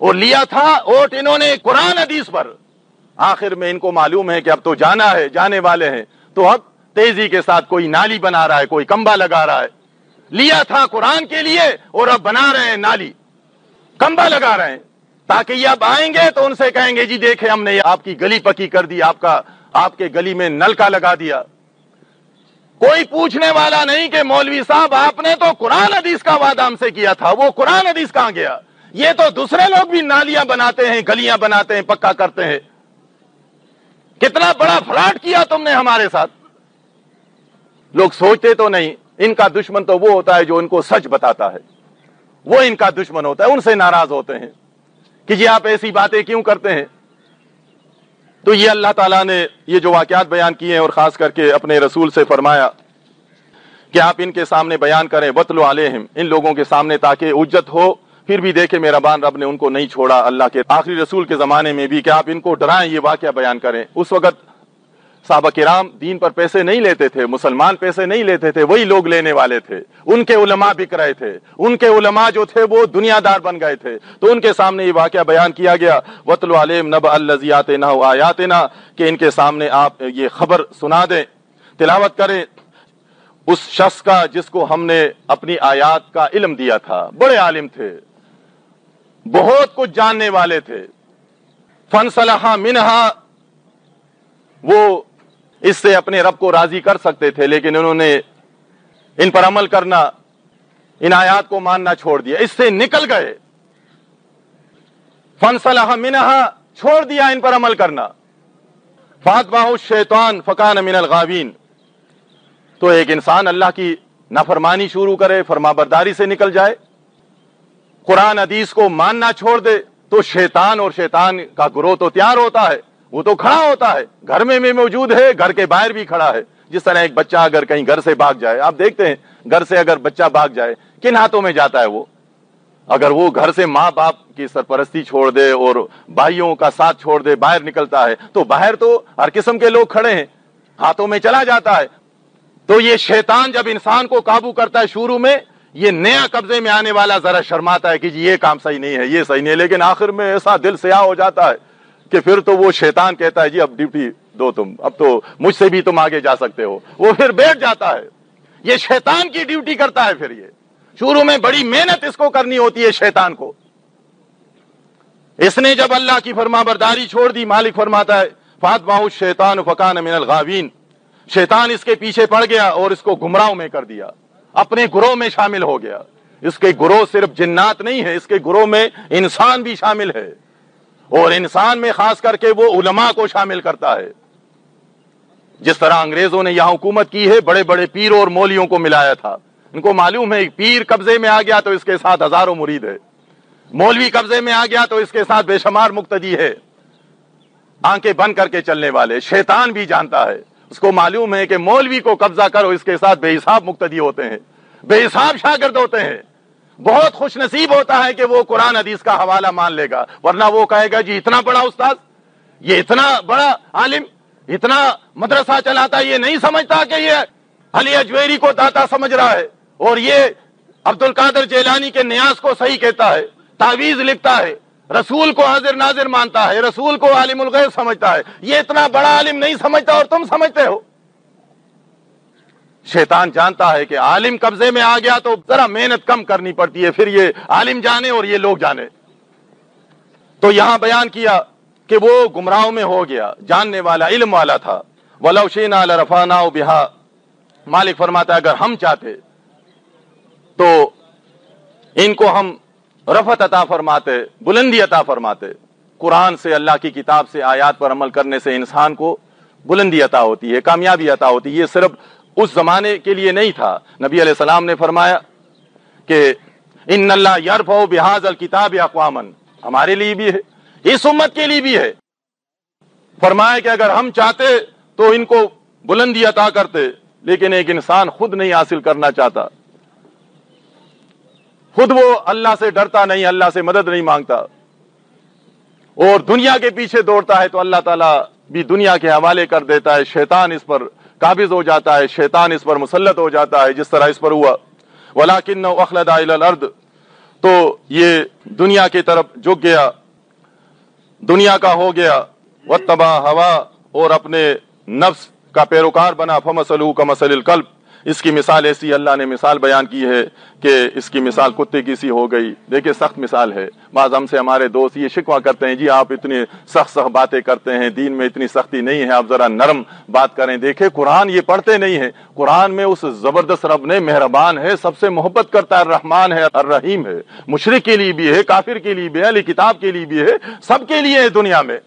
اور لیا تھا ووٹ انہوں نے قرآن حدیث پر۔ آخر میں ان کو معلوم ہے کہ اب تو جانا ہے، جانے والے ہیں، تو اب تیزی کے ساتھ کوئی نالی بنا رہا ہے، کوئی کمبا لگا رہا ہے۔ لیا تھا قرآن کے لیے اور اب بنا رہے ہیں نالی، کمبا لگا رہے ہیں، تاکہ یہ اب آئیں گے تو ان سے کہیں گے جی دیکھیں ہم نے آپ کی گلی پکی کر دی، آپ کے گلی میں نل کا لگا دیا۔ کوئی پوچھنے والا نہیں کہ مولوی صاحب آپ نے تو قرآن حدیث کا وعدہ ہم سے کیا تھا، وہ قرآن حدیث کہاں گیا؟ یہ تو دوسرے لوگ بھی نالیاں بناتے ہیں، گلیاں بناتے ہیں، پکا کرتے ہیں۔ کتنا بڑا فراڈ کیا تم نے ہمارے ساتھ۔ لوگ سوچتے تو نہیں، ان کا دشمن تو وہ ہوتا ہے جو ان کو سچ بتاتا ہے، وہ ان کا دشمن ہوتا ہے، ان سے ناراض ہوتے ہیں کہ جی آپ ایسی باتیں کیوں کرتے ہیں۔ تو یہ اللہ تعالیٰ نے یہ جو واقعات بیان کیے ہیں، اور خاص کر کے اپنے رسول سے فرمایا کہ آپ ان کے سامنے بیان کریں، وَاتْلُ عَلَيْهِمْ، ان لوگوں کے سامنے تاکہ حجت ہو۔ پھر بھی دیکھیں مہربان رب نے ان کو نہیں چھوڑا، اللہ کے آخری رسول کے زمانے میں بھی، کہ آپ ان کو ڈرائیں، یہ واقعہ بیان کریں۔ اس وقت صحابہ کرام دین پر پیسے نہیں لیتے تھے، مسلمان پیسے نہیں لیتے تھے، وہی لوگ لینے والے تھے، ان کے علماء بک رہے تھے، ان کے علماء جو تھے وہ دنیا دار بن گئے تھے، تو ان کے سامنے یہ واقعہ بیان کیا گیا۔ وَاتْلُ عَلَيْهِمْ نَبَأَ الَّذِي آتَيْنَاهُ آيَاتِنَا، کہ ان کے سامنے آپ یہ خبر سنا دیں، تلاوت کریں اس شخص کا جس کو ہم نے اپنی آیات کا علم دیا تھا، بڑے عالم تھے، بہت کچھ جاننے والے تھے۔ فَانْسَلَخَ مِنْهَا، وہ اس سے اپنے رب کو راضی کر سکتے تھے، لیکن انہوں نے ان پر عمل کرنا، ان آیات کو ماننا چھوڑ دیا، اس سے نکل گئے۔ فَانْسَلَخَ مِنْهَا، چھوڑ دیا ان پر عمل کرنا۔ فَأَتْبَعَهُ الشَّيْطَانُ فَكَانَ مِنَ الْغَاوِينَ، تو ایک انسان اللہ کی نافرمانی شروع کرے، فرمانبرداری سے نکل جائے، قرآن حدیث کو ماننا چھوڑ دے، تو شیطان اور شیطان کا گروہ تو تیار ہوتا ہے، وہ تو کھڑا ہوتا ہے، گھر میں بھی موجود ہے، گھر کے باہر بھی کھڑا ہے۔ جس طرح ایک بچہ اگر کہیں گھر سے بھاگ جائے، آپ دیکھتے ہیں گھر سے اگر بچہ بھاگ جائے کن ہاتھوں میں جاتا ہے وہ؟ اگر وہ گھر سے ماں باپ کی سرپرستی چھوڑ دے اور بھائیوں کا ساتھ چھوڑ دے، باہر نکلتا ہے، تو باہر تو ہر قسم کے لوگ کھڑے ہیں، ہاتھوں میں چلا جاتا ہے۔ تو یہ شیطان جب انسان کو قابو کرتا ہے شروع میں، یہ نیا قبضے میں آنے والا ذرا شرماتا ہے کہ جی یہ کام صحیح نہیں ہے، یہ صحیح نہیں ہے، لیکن آخر میں ایسا دل سیاہ ہو جاتا ہے کہ پھر تو وہ شیطان کہتا ہے جی اب ڈیوٹی دو تم، اب تو مجھ سے بھی تم آگے جا سکتے ہو، وہ پھر بیٹھ جاتا ہے۔ یہ شیطان کی ڈیوٹی کرتا ہے. پھر یہ شروع میں بڑی محنت اس کو کرنی ہوتی ہے شیطان کو. اس نے جب اللہ کی فرما برداری چھوڑ دی، مالک فرماتا ہے فاتبعہ الشیطان فکان من الغاوین، شیطان اس کے پیچھے پڑ گیا اور اس کو گمراہوں میں کر دیا، اپنے گروہ میں شامل ہو گیا. اس کے گروہ صرف جنات نہیں ہے، اس کے گروہ میں انسان بھی شامل ہے، اور انسان میں خاص کر کے وہ علماء کو شامل کرتا ہے. جس طرح انگریزوں نے یہاں حکومت کی ہے، بڑے بڑے پیروں اور مولیوں کو ملایا تھا. ان کو معلوم ہے پیر قبضے میں آ گیا تو اس کے ساتھ ہزاروں مرید ہے، مولوی قبضے میں آ گیا تو اس کے ساتھ بے شمار مقتدی ہے، آنکھیں بند کر کے چلنے والے. شیطان بھی جانتا ہے، اس کو معلوم ہے کہ مولوی کو قبضہ کرو، اس کے ساتھ بے حساب مقتدی ہوتے ہیں، بے حساب شاگرد ہوتے ہیں. بہت خوش نصیب ہوتا ہے کہ وہ قرآن حدیث کا حوالہ مان لے گا، ورنہ وہ کہے گا جی اتنا بڑا استاد، یہ اتنا بڑا عالم، اتنا مدرسہ چلاتا ہے، یہ نہیں سمجھتا کہ یہ علی اجویری کو داتا سمجھ رہا ہے، اور یہ عبد القادر جیلانی کے نیاز کو صحیح کہتا ہے، تعویذ لکھتا ہے، رسول کو حاضر ناظر مانتا ہے، رسول کو عالم الغیب سمجھتا ہے. یہ اتنا بڑا عالم نہیں سمجھتا اور تم سمجھتے ہو. شیطان جانتا ہے کہ عالم قبضے میں آ گیا تو ذرا محنت کم کرنی پڑتی ہے، پھر یہ عالم جانے اور یہ لوگ جانے. تو یہاں بیان کیا کہ وہ گمراہوں میں ہو گیا، جاننے والا علم والا تھا. وَلَوْ شِئْنَا لَرَفَعْنَاهُ بِهَا، مالک فرماتا ہے اگر ہم چاہتے تو ان کو ہم رفعت عطا فرماتے، بلندی عطا فرماتے. قرآن سے، اللہ کی کتاب سے، آیات پر عمل کرنے سے انسان کو بلندی عطا ہوتی ہے، کامیابی عطا ہوتی ہے. یہ صرف اس زمانے کے لیے نہیں تھا. نبی علیہ السلام نے فرمایا کہ ان اللہ یرفع بہذا الکتاب اقواما، ہمارے لیے بھی ہے، اس امت کے لیے بھی ہے. فرمایا کہ اگر ہم چاہتے تو ان کو بلندی عطا کرتے، لیکن ایک انسان خود نہیں حاصل کرنا چاہتا، خود وہ اللہ سے ڈرتا نہیں، اللہ سے مدد نہیں مانگتا اور دنیا کے پیچھے دوڑتا ہے، تو اللہ تعالیٰ بھی دنیا کے حوالے کر دیتا ہے. شیطان اس پر قابض ہو جاتا ہے، شیطان اس پر مسلط ہو جاتا ہے، جس طرح اس پر ہوا. وَلَكِنَّهُ أَخْلَدَ إِلَى الْأَرْضِ، تو یہ دنیا کی طرف جھک گیا، دنیا کا ہو گیا. وَاتَّبَعَ هَوَاهُ، اور اپنے نفس کا پیروکار بنا. فَمَثَلُهُ كَمَثَلِ الْكَلْبِ، اس کی مثال ایسی اللہ نے مثال بیان کی ہے کہ اس کی مثال کتے کی سی ہو گئی. دیکھیں سخت مثال ہے. بعض ہم سے ہمارے دوست یہ شکوہ کرتے ہیں جی آپ اتنی سخت باتیں کرتے ہیں، دین میں اتنی سختی نہیں ہے، آپ ذرا نرم بات کریں. دیکھیں قرآن یہ پڑھتے نہیں ہیں. قرآن میں اس زبردست رب نے مہربان ہے، سب سے محبت کرتا ہے، الرحمن ہے، الرحیم ہے، مشرک کے لیے بھی ہے، کافر کے لیے بھی ہے، اہل کتاب کے لیے بھی ہے، سب کے لیے ہے دنیا میں.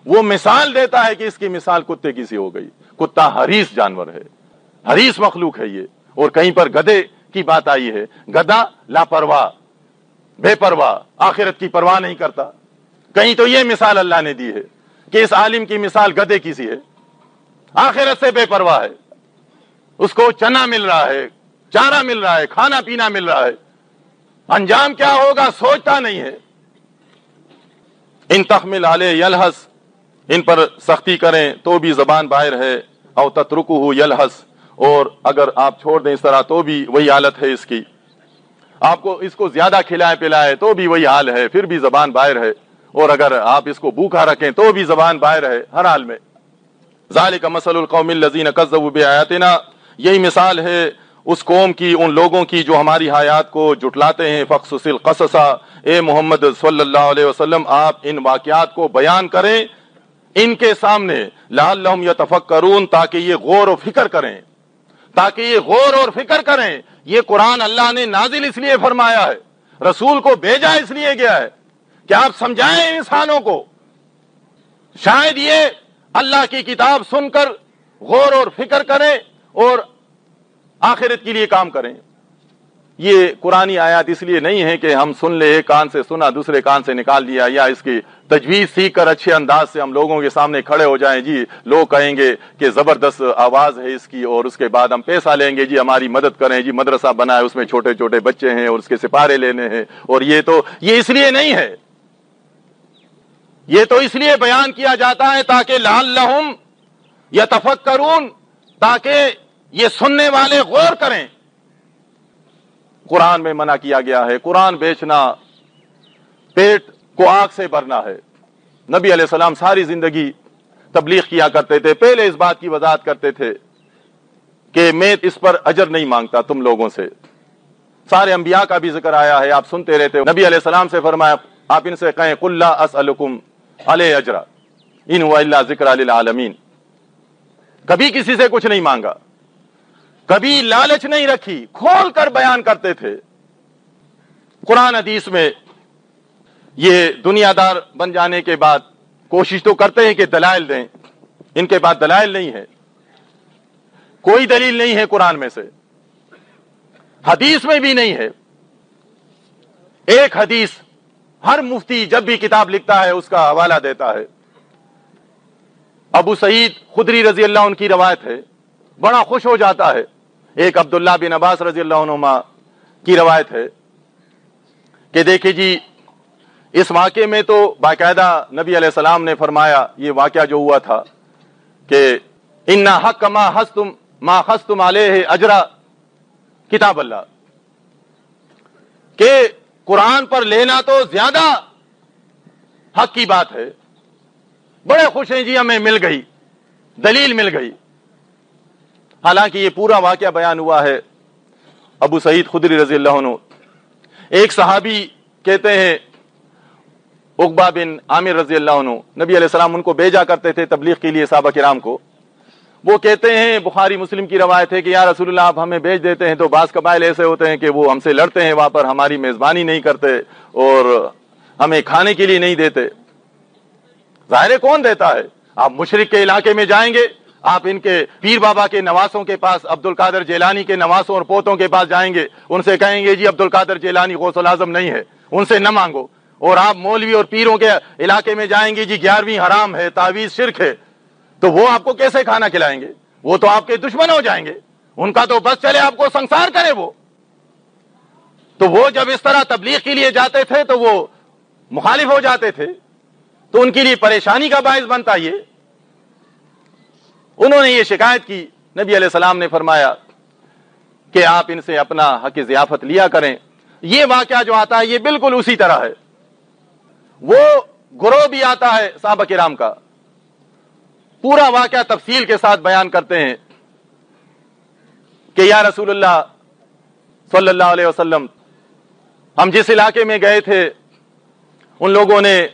وہ مثال دیتا ہے کہ اس کی مثال کتے کی سی ہو گئی. کتا حریص جانور ہے، حریص مخلوق ہے یہ. اور کہیں پر گدھے کی بات آئی ہے. گدھا لاپرواہ، بے پرواہ، آخرت کی پرواہ نہیں کرتا. کہیں تو یہ مثال اللہ نے دی ہے کہ اس عالم کی مثال گدھے کی سی ہے، آخرت سے بے پرواہ ہے. اس کو چنا مل رہا ہے، چارہ مل رہا ہے، کھانا پینا مل رہا ہے، انجام کیا ہوگا سوچتا نہیں ہے. ان تحمل علیہ یلحس، ان پر سختی کریں تو بھی زبان باہر ہے. او تترکہ یلحس، اور اگر آپ چھوڑ دیں اس طرح تو بھی وہی حالت ہے اس کی. آپ کو اس کو زیادہ کھلائے پلائے تو بھی وہی حال ہے، پھر بھی زبان باہر ہے. اور اگر آپ اس کو بھوکا رکھیں تو بھی زبان باہر ہے، ہر حال میں. ذالک مثل القوم الذین کذبوا بآیاتنا، یہی مثال ہے اس قوم کی، ان لوگوں کی جو ہماری آیات کو جھٹلاتے ہیں. فقصص القصص، اے محمد صلی اللہ علیہ وسلم آپ ان واقعات کو بیان کریں ان کے سامنے. لعلہم یتفکرون، تاکہ یہ غور و فکر کریں، تاکہ یہ غور اور فکر کریں. یہ قرآن اللہ نے نازل اس لیے فرمایا ہے، رسول کو بھیجا اس لیے گیا ہے کہ آپ سمجھائیں انسانوں کو. شاید یہ اللہ کی کتاب سن کر غور اور فکر کریں اور آخرت کے لیے کام کریں. یہ قرآنی آیات اس لیے نہیں ہے کہ ہم سن لے، ایک کان سے سنا دوسرے کان سے نکال دیا، یا اس کی تجویز سیکھ کر اچھے انداز سے ہم لوگوں کے سامنے کھڑے ہو جائیں. جی لوگ کہیں گے کہ زبردست آواز ہے اس کی، اور اس کے بعد ہم پیسہ لیں گے، جی ہماری مدد کریں، جی مدرسہ بنائے، اس میں چھوٹے چھوٹے بچے ہیں اور اس کے سپارے لینے ہیں. اور یہ اس لیے نہیں ہے، یہ تو اس لیے بیان کیا جاتا ہے تاکہ لعلہم یتفکرون، تاکہ یہ سننے والے غور کریں. قرآن میں منع کیا گیا ہے. قرآن بیچنا پیٹ کو آگ سے بھرنا ہے. نبی علیہ السلام ساری زندگی تبلیغ کیا کرتے تھے. پہلے اس بات کی وضاحت کرتے تھے کہ میں اس پر اجر نہیں مانگتا تم لوگوں سے. سارے انبیاء کا بھی ذکر آیا ہے, آپ سنتے رہتے. نبی علیہ السلام سے فرمایا آپ ان سے کہیں قل لا اسألکم علیہ اجرا ان هو الا ذکر للعالمین. کبھی کسی سے کچھ نہیں مانگا, کبھی لالچ نہیں رکھی, کھول کر بیان کرتے تھے. قرآن حدیث میں یہ دنیا دار بن جانے کے بعد کوشش تو کرتے ہیں کہ دلائل دیں, ان کے پاس دلائل نہیں ہے, کوئی دلیل نہیں ہے قرآن میں سے, حدیث میں بھی نہیں ہے. ایک حدیث ہر مفتی جب بھی کتاب لکھتا ہے اس کا حوالہ دیتا ہے. ابو سعید خدری رضی اللہ عنہ کی روایت ہے, بڑا خوش ہو جاتا ہے. ایک عبداللہ بن عباس رضی اللہ عنہما کی روایت ہے کہ دیکھیں جی اس واقعے میں تو باقاعدہ نبی علیہ السلام نے فرمایا, یہ واقعہ جو ہوا تھا کہ ان حق ما خستم علیہ اجرا کتاب اللہ, کہ قرآن پر لینا تو زیادہ حق کی بات ہے. بڑے خوش ہیں جی ہمیں مل گئی, دلیل مل گئی. حالانکہ یہ پورا واقعہ بیان ہوا ہے ابو سعید خدری رضی اللہ عنہ. ایک صحابی کہتے ہیں عقبہ بن عامر رضی اللہ عنہ, نبی علیہ السلام ان کو بھیجا کرتے تھے تبلیغ کے لیے صحابہ کرام کو. وہ کہتے ہیں, بخاری مسلم کی روایت ہے کہ یا رسول اللہ آپ ہمیں بھیج دیتے ہیں تو بعض قبائل ایسے ہوتے ہیں کہ وہ ہم سے لڑتے ہیں, وہاں پر ہماری میزبانی نہیں کرتے اور ہمیں کھانے کے لیے نہیں دیتے. ظاہر کون دیتا ہے؟ آپ مشرک کے علاقے میں جائیں گے, آپ ان کے پیر بابا کے نواسوں کے پاس, عبد القادر جیلانی کے نواسوں اور پوتوں کے پاس جائیں گے, ان سے کہیں گے جی عبد القادر جیلانی غوث الاعظم نہیں ہے, ان سے نہ مانگو. اور آپ مولوی اور پیروں کے علاقے میں جائیں گے, جی 11ویں حرام ہے, تعویذ شرک ہے, تو وہ آپ کو کیسے کھانا کھلائیں گے؟ وہ تو آپ کے دشمن ہو جائیں گے. ان کا تو بس چلے آپ کو سنسار کرے وہ. تو وہ جب اس طرح تبلیغ کے لیے جاتے تھے تو وہ مخالف ہو جاتے تھے, تو ان کے لیے پریشانی کا باعث بنتا یہ. انہوں نے یہ شکایت کی, نبی علیہ السلام نے فرمایا کہ آپ ان سے اپنا حق ضیافت لیا کریں. یہ واقعہ جو آتا ہے یہ بالکل اسی طرح ہے. وہ گروہ بھی آتا ہے صحابہ کرام کا, پورا واقعہ تفصیل کے ساتھ بیان کرتے ہیں کہ یا رسول اللہ صلی اللہ علیہ وسلم, ہم جس علاقے میں گئے تھے ان لوگوں نے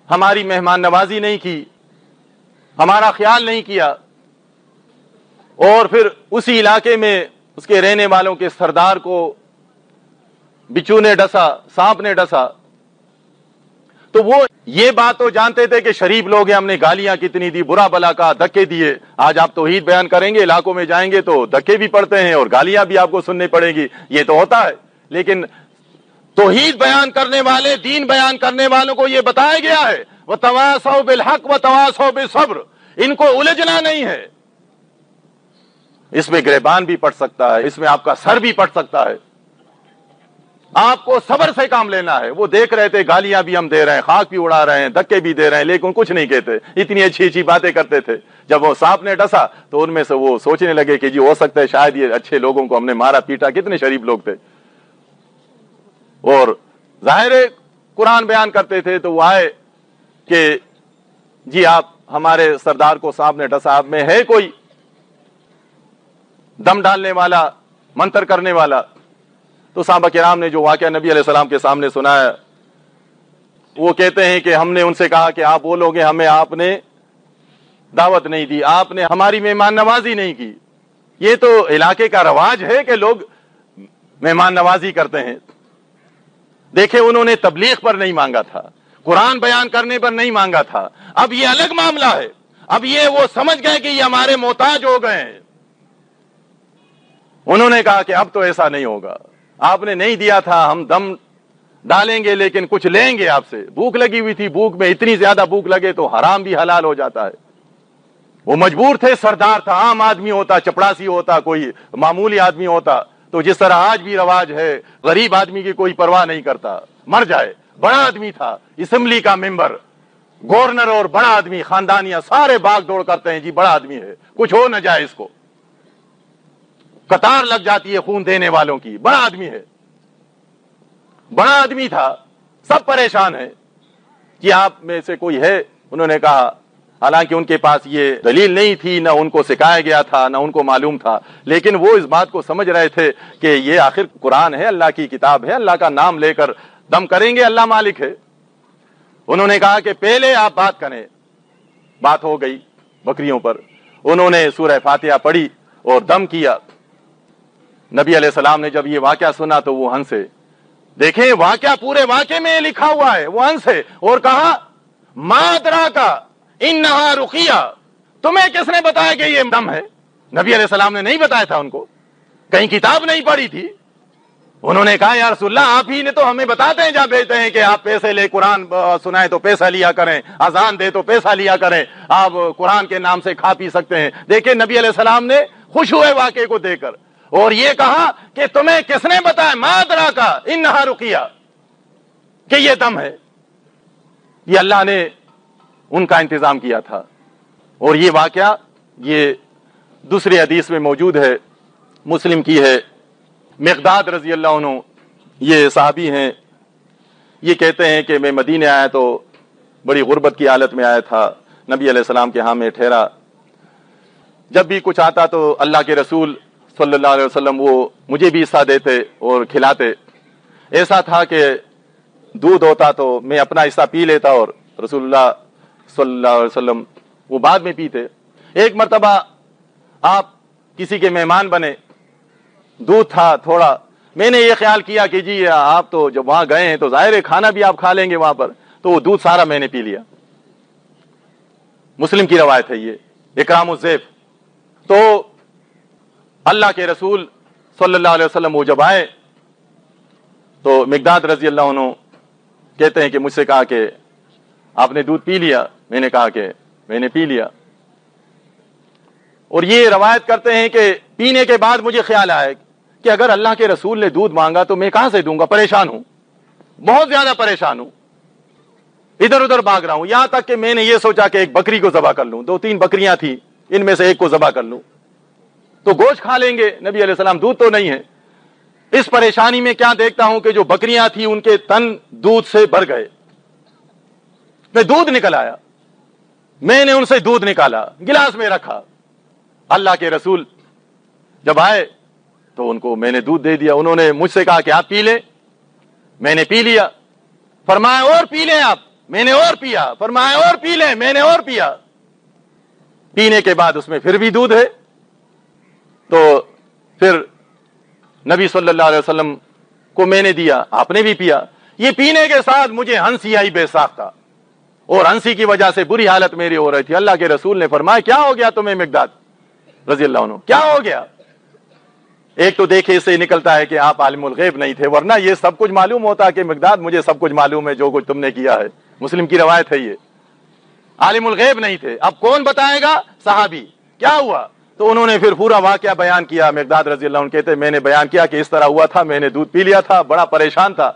ہماری مہمان نوازی نہیں کی, ہمارا خیال نہیں کیا, اور پھر اسی علاقے میں اس کے رہنے والوں کے سردار کو بچھو نے ڈسا, سانپ نے ڈسا. تو وہ یہ بات تو جانتے تھے کہ شریف لوگ ہیں, ہم نے گالیاں کتنی دی, برا بلا کہا, دھکے دیے. آج آپ توحید بیان کریں گے, علاقوں میں جائیں گے تو دھکے بھی پڑتے ہیں اور گالیاں بھی آپ کو سننی پڑے گی, یہ تو ہوتا ہے. لیکن توحید بیان کرنے والے, دین بیان کرنے والوں کو یہ بتایا گیا ہے وَتَوَاصَوْا بِالْحَقِّ وَتَوَاصَوْا بِالصَّبْرِ, ان کو الجھنا نہیں ہے. اس میں گریبان بھی پڑ سکتا ہے, اس میں آپ کا سر بھی پڑ سکتا ہے. آپ کو صبر سے کام لینا ہے. وہ دیکھ رہے تھے گالیاں بھی ہم دے رہے ہیں, خاک بھی اڑا رہے ہیں, دھکے بھی دے رہے ہیں, لیکن کچھ نہیں کہتے. اتنی اچھی اچھی باتیں کرتے تھے. جب وہ سانپ نے ڈسا تو ان میں سے وہ سوچنے لگے کہ جی ہو سکتا ہے شاید یہ اچھے لوگوں کو ہم نے مارا پیٹا, کتنے شریف لوگ تھے. اور ظاہر قرآن بیان کرتے تھے تو وہ آئے کہ جی آپ ہمارے سردار کو سانپ نے ڈسا, آپ میں ہے کوئی دم ڈالنے والا, منتر کرنے والا؟ تو صحابہ کرام نے جو واقعہ نبی علیہ السلام کے سامنے سنایا, وہ کہتے ہیں کہ ہم نے ان سے کہا کہ آپ وہ لوگ ہیں, ہمیں آپ نے دعوت نہیں دی, آپ نے ہماری مہمان نوازی نہیں کی. یہ تو علاقے کا رواج ہے کہ لوگ مہمان نوازی کرتے ہیں. دیکھیں انہوں نے تبلیغ پر نہیں مانگا تھا, قرآن بیان کرنے پر نہیں مانگا تھا. اب یہ الگ معاملہ ہے, اب یہ وہ سمجھ گئے کہ یہ ہمارے محتاج ہو گئے ہیں. انہوں نے کہا کہ اب تو ایسا نہیں ہوگا, آپ نے نہیں دیا تھا, ہم دم ڈالیں گے لیکن کچھ لیں گے آپ سے. بھوک لگی ہوئی تھی, بھوک میں اتنی زیادہ بھوک لگے تو حرام بھی حلال ہو جاتا ہے. وہ مجبور تھے, سردار تھا, عام آدمی ہوتا, چپڑاسی ہوتا, کوئی معمولی آدمی ہوتا تو جس طرح آج بھی رواج ہے, غریب آدمی کی کوئی پرواہ نہیں کرتا, مر جائے. بڑا آدمی تھا, اسمبلی کا ممبر, گورنر, اور بڑا آدمی, خاندانیاں سارے بھاگ دوڑ کرتے ہیں جی بڑا آدمی ہے, کچھ ہو نہ جائے اس کو, قطار لگ جاتی ہے خون دینے والوں کی, بڑا آدمی ہے. بڑا آدمی تھا, سب پریشان ہیں کہ آپ میں سے کوئی ہے؟ انہوں نے کہا حالانکہ ان کے پاس یہ دلیل نہیں تھی، نہ ان کو سکھایا گیا تھا، نہ ان کو معلوم تھا، لیکن وہ اس بات کو سمجھ رہے تھے کہ یہ آخر قرآن ہے، اللہ کی کتاب ہے، اللہ کا نام لے کر دم کریں گے، اللہ مالک ہے۔ انہوں نے کہا کہ پہلے آپ بات کریں۔ بات ہو گئی بکریوں پر، انہوں نے سورہ فاتحہ پڑھی اور دم کیا۔ نبی علیہ السلام نے جب یہ واقعہ سنا تو وہ ہنسے۔ دیکھیں واقعہ پورے واقعے میں لکھا ہوا ہے، وہ ہنسے اور کہا ما ادراکا انہا رقیہ، تمہیں کس نے بتایا کہ یہ دم ہے؟ نبی علیہ السلام نے نہیں بتایا تھا ان کو، کہیں کتاب نہیں پڑھی تھی۔ انہوں نے کہا یا رسول اللہ آپ ہی نے تو ہمیں بتاتے ہیں جہاں بھیجتے ہیں کہ آپ پیسے لے قرآن سنائیں تو پیسہ لیا کریں، اذان دے تو پیسہ لیا کریں، آپ قرآن کے نام سے کھا پی سکتے ہیں۔ دیکھیں نبی علیہ السلام نے خوش ہوئے واقعے کو دیکھ کر اور یہ کہا کہ تمہیں کس نے بتایا ما ادراکا انہا رقیہ کہ یہ دم ہے؟ یہ اللہ نے ان کا انتظام کیا تھا۔ اور یہ واقعہ یہ دوسری حدیث میں موجود ہے، مسلم کی ہے۔ مقداد رضی اللہ عنہ یہ صحابی ہیں، یہ کہتے ہیں کہ میں مدینے آیا تو بڑی غربت کی حالت میں آیا تھا، نبی علیہ السلام کے ہاں میں ٹھہرا۔ جب بھی کچھ آتا تو اللہ کے رسول صلی اللہ علیہ وسلم وہ مجھے بھی حصہ دیتے اور کھلاتے۔ ایسا تھا کہ دودھ ہوتا تو میں اپنا حصہ پی لیتا اور رسول اللہ صلی اللہ علیہ وسلم وہ بعد میں پیتے۔ ایک مرتبہ آپ کسی کے مہمان بنے، دودھ تھا تھوڑا، میں نے یہ خیال کیا کہ جی آپ تو جب وہاں گئے ہیں تو ظاہر ہے کھانا بھی آپ کھا لیں گے وہاں پر، تو وہ دودھ سارا میں نے پی لیا۔ مسلم کی روایت ہے یہ، اکرام الضیف۔ تو اللہ کے رسول صلی اللہ علیہ وسلم وہ جب آئے تو مقداد رضی اللہ عنہ کہتے ہیں کہ مجھ سے کہا کہ آپ نے دودھ پی لیا؟ میں نے کہا کہ میں نے پی لیا۔ اور یہ روایت کرتے ہیں کہ پینے کے بعد مجھے خیال آیا کہ اگر اللہ کے رسول نے دودھ مانگا تو میں کہاں سے دوں گا، پریشان ہوں، بہت زیادہ پریشان ہوں، ادھر ادھر بھاگ رہا ہوں، یہاں تک کہ میں نے یہ سوچا کہ ایک بکری کو ذبح کر لوں، 2-3 بکریاں تھیں، ان میں سے ایک کو ذبح کر لوں تو گوشت کھا لیں گے نبی علیہ السلام، دودھ تو نہیں ہے۔ اس پریشانی میں کیا دیکھتا ہوں کہ جو بکریاں تھیں ان کے تن دودھ سے بھر گئے، میں دودھ نکل آیا، میں نے ان سے دودھ نکالا، گلاس میں رکھا۔ اللہ کے رسول جب آئے تو ان کو میں نے دودھ دے دیا، انہوں نے مجھ سے کہا کہ آپ پی لیں، میں نے پی لیا۔ فرمایا اور پی لیں آپ، میں نے اور پیا۔ فرمایا اور پی لیں، میں نے اور پیا۔ پینے کے بعد اس میں پھر بھی دودھ ہے، تو پھر نبی صلی اللہ علیہ وسلم کو میں نے دیا، آپ نے بھی پیا۔ یہ پینے کے ساتھ مجھے ہنسی آئی بے ساختہ، اور ہنسی کی وجہ سے بری حالت میری ہو رہی تھی۔ اللہ کے رسول نے فرمایا کیا ہو گیا تمہیں مقداد رضی اللہ عنہ، کیا ہو گیا؟ ایک تو دیکھے اس سے نکلتا ہے کہ آپ عالم الغیب نہیں تھے، ورنہ یہ سب کچھ معلوم ہوتا کہ مقداد مجھے سب کچھ معلوم ہے جو کچھ تم نے کیا ہے، مسلم کی روایت ہے یہ۔ عالم الغیب نہیں تھے، اب کون بتائے گا؟ صحابی۔ کیا ہوا؟ تو انہوں نے پھر پورا واقعہ بیان کیا۔ مقداد رضی اللہ عنہ کہتے میں نے بیان کیا کہ اس طرح ہوا تھا، میں نے دودھ پی لیا تھا، بڑا پریشان تھا،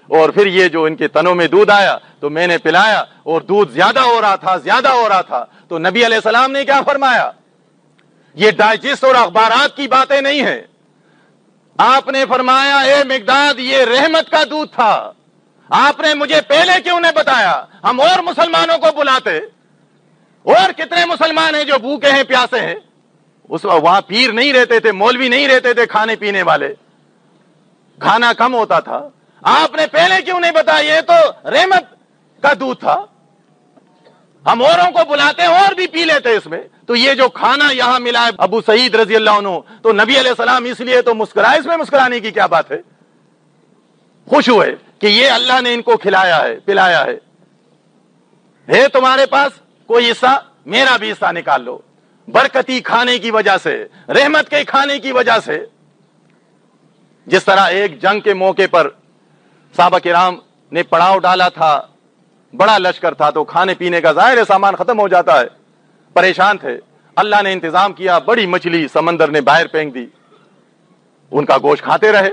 اور پھر یہ جو ان کے تنوں میں دودھ آیا تو میں نے پلایا اور دودھ زیادہ ہو رہا تھا، زیادہ ہو رہا تھا۔ تو نبی علیہ السلام نے کیا فرمایا؟ یہ ڈائجسٹ اور اخبارات کی باتیں نہیں ہیں، آپ نے فرمایا اے مقداد یہ رحمت کا دودھ تھا، آپ نے مجھے پہلے کیوں نہیں بتایا؟ ہم اور مسلمانوں کو بلاتے، اور کتنے مسلمان ہیں جو بھوکے ہیں پیاسے ہیں، اس وہاں پیر نہیں رہتے تھے، مولوی نہیں رہتے تھے، کھانے پینے والے، کھانا کم ہوتا تھا، آپ نے پہلے کیوں نہیں بتایا؟ یہ تو رحمت کا دودھ تھا، ہم اوروں کو بلاتے اور بھی پی لیتے اس میں۔ تو یہ جو کھانا یہاں ملا ہے ابو سعید رضی اللہ عنہ، تو نبی علیہ السلام اس لیے تو مسکرائے، اس میں مسکرانے کی کیا بات ہے؟ خوش ہوئے کہ یہ اللہ نے ان کو کھلایا ہے، پلایا ہے تمہارے پاس کوئی حصہ؟ میرا بھی حصہ نکال لو، برکتی کھانے کی وجہ سے، رحمت کے کھانے کی وجہ سے۔ جس طرح ایک جنگ کے موقع پر صحابہ کرام نے پڑاؤ ڈالا تھا، بڑا لشکر تھا، تو کھانے پینے کا ظاہر سامان ختم ہو جاتا ہے، پریشان تھے، اللہ نے انتظام کیا، بڑی مچھلی سمندر نے باہر پھینک دی، ان کا گوشت کھاتے رہے۔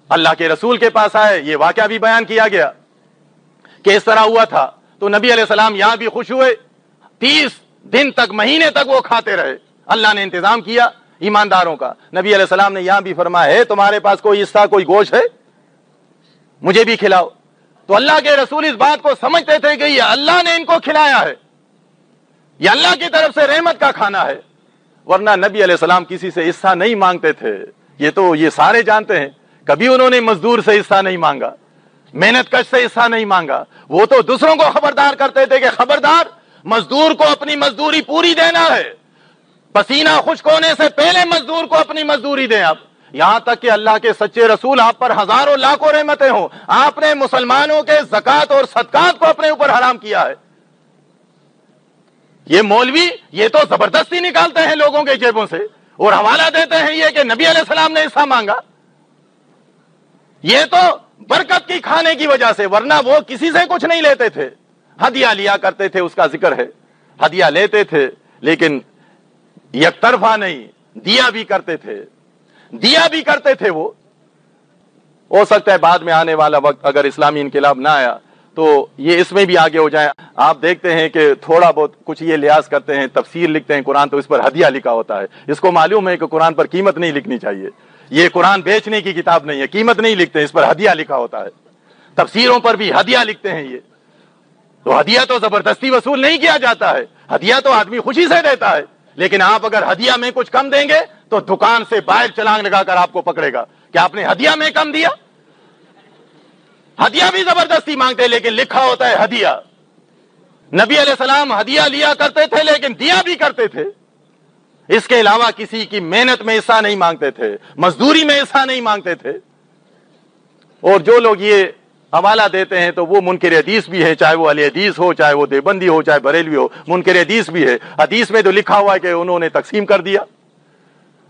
اللہ کے رسول کے پاس آئے، یہ واقعہ بھی بیان کیا گیا کہ اس طرح ہوا تھا، تو نبی علیہ السلام یہاں بھی خوش ہوئے، 30 دن تک، مہینے تک وہ کھاتے رہے، اللہ نے انتظام کیا ایمانداروں کا۔ نبی علیہ السلام نے یہاں بھی فرمایا ہے تمہارے پاس کوئی حصہ، کوئی گوشت ہے، مجھے بھی کھلاؤ۔ تو اللہ کے رسول اس بات کو سمجھتے تھے کہ یہ اللہ نے ان کو کھلایا ہے، یہ اللہ کی طرف سے رحمت کا کھانا ہے، ورنہ نبی علیہ السلام کسی سے حصہ نہیں مانگتے تھے، یہ سارے جانتے ہیں، کبھی انہوں نے مزدور سے حصہ نہیں مانگا، محنت کش سے حصہ نہیں مانگا، وہ تو دوسروں کو خبردار کرتے تھے کہ خبردار مزدور کو اپنی مزدوری پوری دینا ہے، پسینہ خشک ہونے سے پہلے مزدور کو اپنی مزدوری دیں آپ، یہاں تک کہ اللہ کے سچے رسول آپ پر ہزاروں لاکھوں رحمتیں ہوں، آپ نے مسلمانوں کے زکوٰۃ اور صدقات کو اپنے اوپر حرام کیا ہے۔ یہ مولوی یہ تو زبردستی نکالتے ہیں لوگوں کے جیبوں سے اور حوالہ دیتے ہیں یہ کہ نبی علیہ السلام نے حصہ مانگا، یہ تو برکت کی کھانے کی وجہ سے، ورنہ وہ کسی سے کچھ نہیں لیتے تھے، ہدیہ لیا کرتے تھے، اس کا ذکر ہے، ہدیہ لیتے تھے لیکن یک طرفہ نہیں، دیا بھی کرتے تھے وہ۔ ہو سکتا ہے بعد میں آنے والا وقت اگر اسلامی انقلاب نہ آیا تو یہ اس میں بھی آگے ہو جائیں۔ آپ دیکھتے ہیں کہ تھوڑا بہت کچھ یہ لحاظ کرتے ہیں، تفسیر لکھتے ہیں قرآن تو اس پر ہدیہ لکھا ہوتا ہے، اس کو معلوم ہے کہ قرآن پر قیمت نہیں لکھنی چاہیے، یہ قرآن بیچنے کی کتاب نہیں ہے، قیمت نہیں لکھتے، اس پر ہدیہ لکھا ہوتا ہے، تفسیروں پر بھی ہدیہ لکھتے ہیں، یہ تو ہدیہ تو زبردستی وصول نہیں کیا جاتا ہے، ہدیہ تو آدمی خوشی سے دیتا ہے، لیکن آپ اگر ہدیہ میں کچھ کم دیں گے تو دکان سے باہر چلانگ لگا کر آپ کو پکڑے گا کہ آپ نے ہدیہ میں کم دیا۔ ہدیہ بھی زبردستی مانگتے لیکن لکھا ہوتا ہے ہدیہ۔ نبی علیہ السلام ہدیہ لیا کرتے تھے لیکن دیا بھی کرتے تھے، اس کے علاوہ کسی کی محنت میں حصہ نہیں مانگتے تھے، مزدوری میں حصہ نہیں مانگتے تھے۔ اور جو لوگ یہ حوالہ دیتے ہیں تو وہ منکر حدیث بھی ہے، چاہے وہ اہل حدیث ہو، چاہے وہ دیوبندی ہو، چاہے بریلوی ہو، منکر حدیث بھی ہے۔ حدیث میں تو لکھا ہوا ہے کہ انہوں نے تقسیم کر دیا،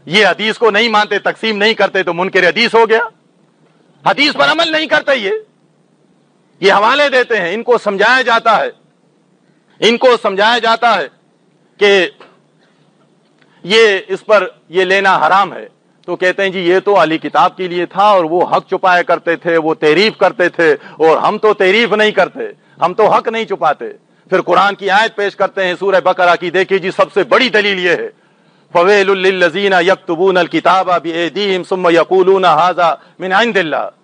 یہ حدیث کو نہیں مانتے، تقسیم نہیں کرتے تو منکر حدیث ہو گیا، حدیث پر عمل نہیں کرتے، یہ حوالے دیتے ہیں۔ ان کو سمجھایا جاتا ہے کہ یہ اس پر یہ لینا حرام ہے تو کہتے ہیں جی یہ تو علی کتاب کے لیے تھا اور وہ حق چھپایا کرتے تھے، وہ تعریف کرتے تھے، اور ہم تو تعریف نہیں کرتے، ہم تو حق نہیں چھپاتے۔ پھر قرآن کی آیت پیش کرتے ہیں سورہ بقرہ کی، دیکھیے جی سب سے بڑی دلیل یہ ہے، فَوَيْلٌ لِّلَّذِينَ يَكْتُبُونَ الْكِتَابَ بِأَيْدِيهِمْ ثُمَّ يَقُولُونَ هَٰذَا مِنْ عِندِ اللَّهِ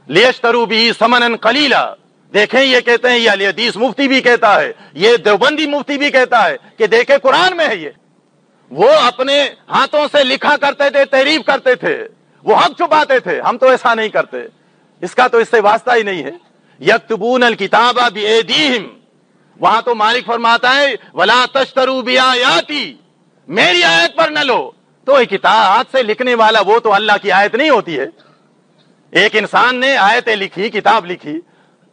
لِيَشْتَرُوا بِهِ ثَمَنًا قَلِيلًا۔ دیکھیں یہ کہتے ہیں، یہ اہل حدیث مفتی بھی کہتا ہے، یہ دیوبندی مفتی بھی کہتا ہے کہ دیکھیں قرآن میں ہے یہ، وہ اپنے ہاتھوں سے لکھا کرتے تھے، تحریف کرتے تھے، وہ حق چھپاتے تھے، ہم تو ایسا نہیں کرتے، اس کا تو اس سے واسطہ ہی نہیں ہے۔ یکتبون الکتاب بایدیہم، وہاں تو مالک فرماتا ہے ولا تشتروا بآیاتی، میری آیت پر نہ لو، تو یہ کتاب ہاتھ سے لکھنے والا وہ تو اللہ کی آیت نہیں ہوتی ہے۔ ایک انسان نے آیتیں لکھی، کتاب لکھی،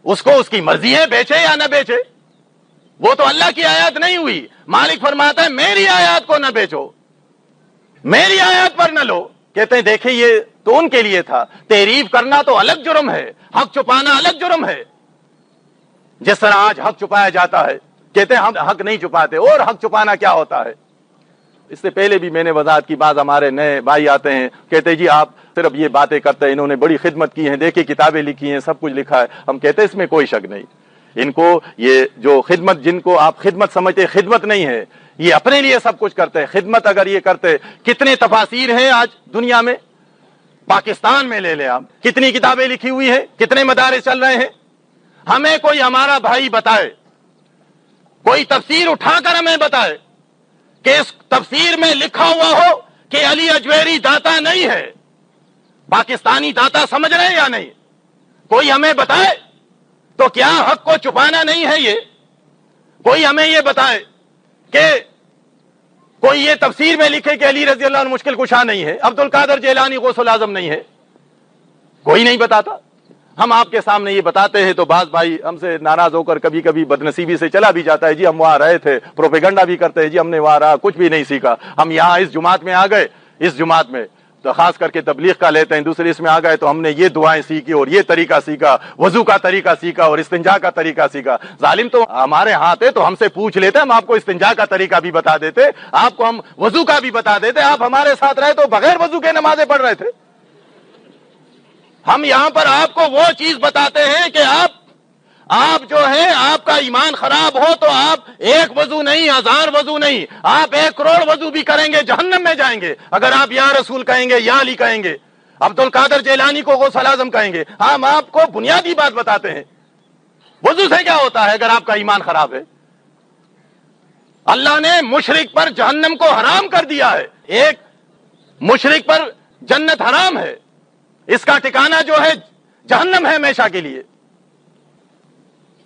اس کو اس کی مرضی ہے بیچے یا نہ بیچے، وہ تو اللہ کی آیات نہیں ہوئی۔ مالک فرماتا ہے میری آیات کو نہ بیچو، میری آیات پر نہ لو۔ کہتے ہیں دیکھیں یہ تو ان کے لیے تھا، تعریف کرنا تو الگ جرم ہے، حق چھپانا الگ جرم ہے۔ جس طرح آج حق چھپایا جاتا ہے، کہتے ہیں ہم حق نہیں چھپاتے، اور حق چھپانا کیا ہوتا ہے؟ اس سے پہلے بھی میں نے وضاحت کی، بعض ہمارے نئے بھائی آتے ہیں کہتے ہیں جی آپ صرف یہ باتیں کرتے ہیں، انہوں نے بڑی خدمت کی ہے، دیکھیں کتابیں لکھی ہیں، سب کچھ لکھا ہے۔ ہم کہتے ہیں اس میں کوئی شک نہیں، ان کو یہ جو خدمت، جن کو آپ خدمت سمجھتے، خدمت نہیں ہے، یہ اپنے لیے سب کچھ کرتے ہیں۔ خدمت اگر یہ کرتے، کتنے تفاسیر ہیں آج دنیا میں، پاکستان میں لے لیں آپ، کتنی کتابیں لکھی ہوئی ہیں، کتنے مدارس چل رہے ہیں۔ ہمیں کوئی ہمارا بھائی بتائے، کوئی تفسیر اٹھا کر ہمیں بتائے کہ اس تفسیر میں لکھا ہوا ہو کہ علی اجویری داتا نہیں ہے، پاکستانی داتا سمجھ رہے ہیں یا نہیں، کوئی ہمیں بتائے۔ تو کیا حق کو چھپانا نہیں ہے یہ؟ کوئی ہمیں یہ بتائے کہ کوئی یہ تفسیر میں لکھے کہ علی رضی اللہ عنہ مشکل کشا نہیں ہے، عبد القادر جیلانی غوث الاعظم نہیں ہے، کوئی نہیں بتاتا۔ ہم آپ کے سامنے یہ بتاتے ہیں تو بعض بھائی ہم سے ناراض ہو کر کبھی کبھی بدنصیبی سے چلا بھی جاتا ہے، جی ہم وہاں رہے تھے، پروپیگنڈا بھی کرتے ہیں، جی ہم نے وہاں رہا، کچھ بھی نہیں سیکھا، ہم یہاں اس جماعت میں آ گئے، اس جماعت میں تو خاص کر کے تبلیغ کا لیتے ہیں، دوسرے اس میں آ گئے تو ہم نے یہ دعائیں سیکھی اور یہ طریقہ سیکھا، وضو کا طریقہ سیکھا اور استنجا کا طریقہ سیکھا۔ ظالم تو ہمارے ہاتھ ہے تو ہم سے پوچھ لیتے، ہم آپ کو استنجا کا طریقہ بھی بتا دیتے، آپ کو ہم وضو کا بھی بتا دیتے۔ آپ ہمارے ساتھ رہے تو بغیر وضو کے نمازیں پڑھ رہے تھے۔ ہم یہاں پر آپ کو وہ چیز بتاتے ہیں کہ آپ جو ہے، آپ کا ایمان خراب ہو تو آپ ایک وضو نہیں، 1000 وضو نہیں، آپ 1 کروڑ وضو بھی کریں گے جہنم میں جائیں گے اگر آپ یا رسول کہیں گے، یا علی کہیں گے، عبد القادر جیلانی کو غوث الاعظم کہیں گے۔ ہم آپ کو بنیادی بات بتاتے ہیں، وضو سے کیا ہوتا ہے اگر آپ کا ایمان خراب ہے۔ اللہ نے مشرک پر جہنم کو حرام کر دیا ہے. ایک مشرک پر جنت حرام ہے، اس کا ٹھکانہ جو ہے جہنم ہے ہمیشہ کے لیے.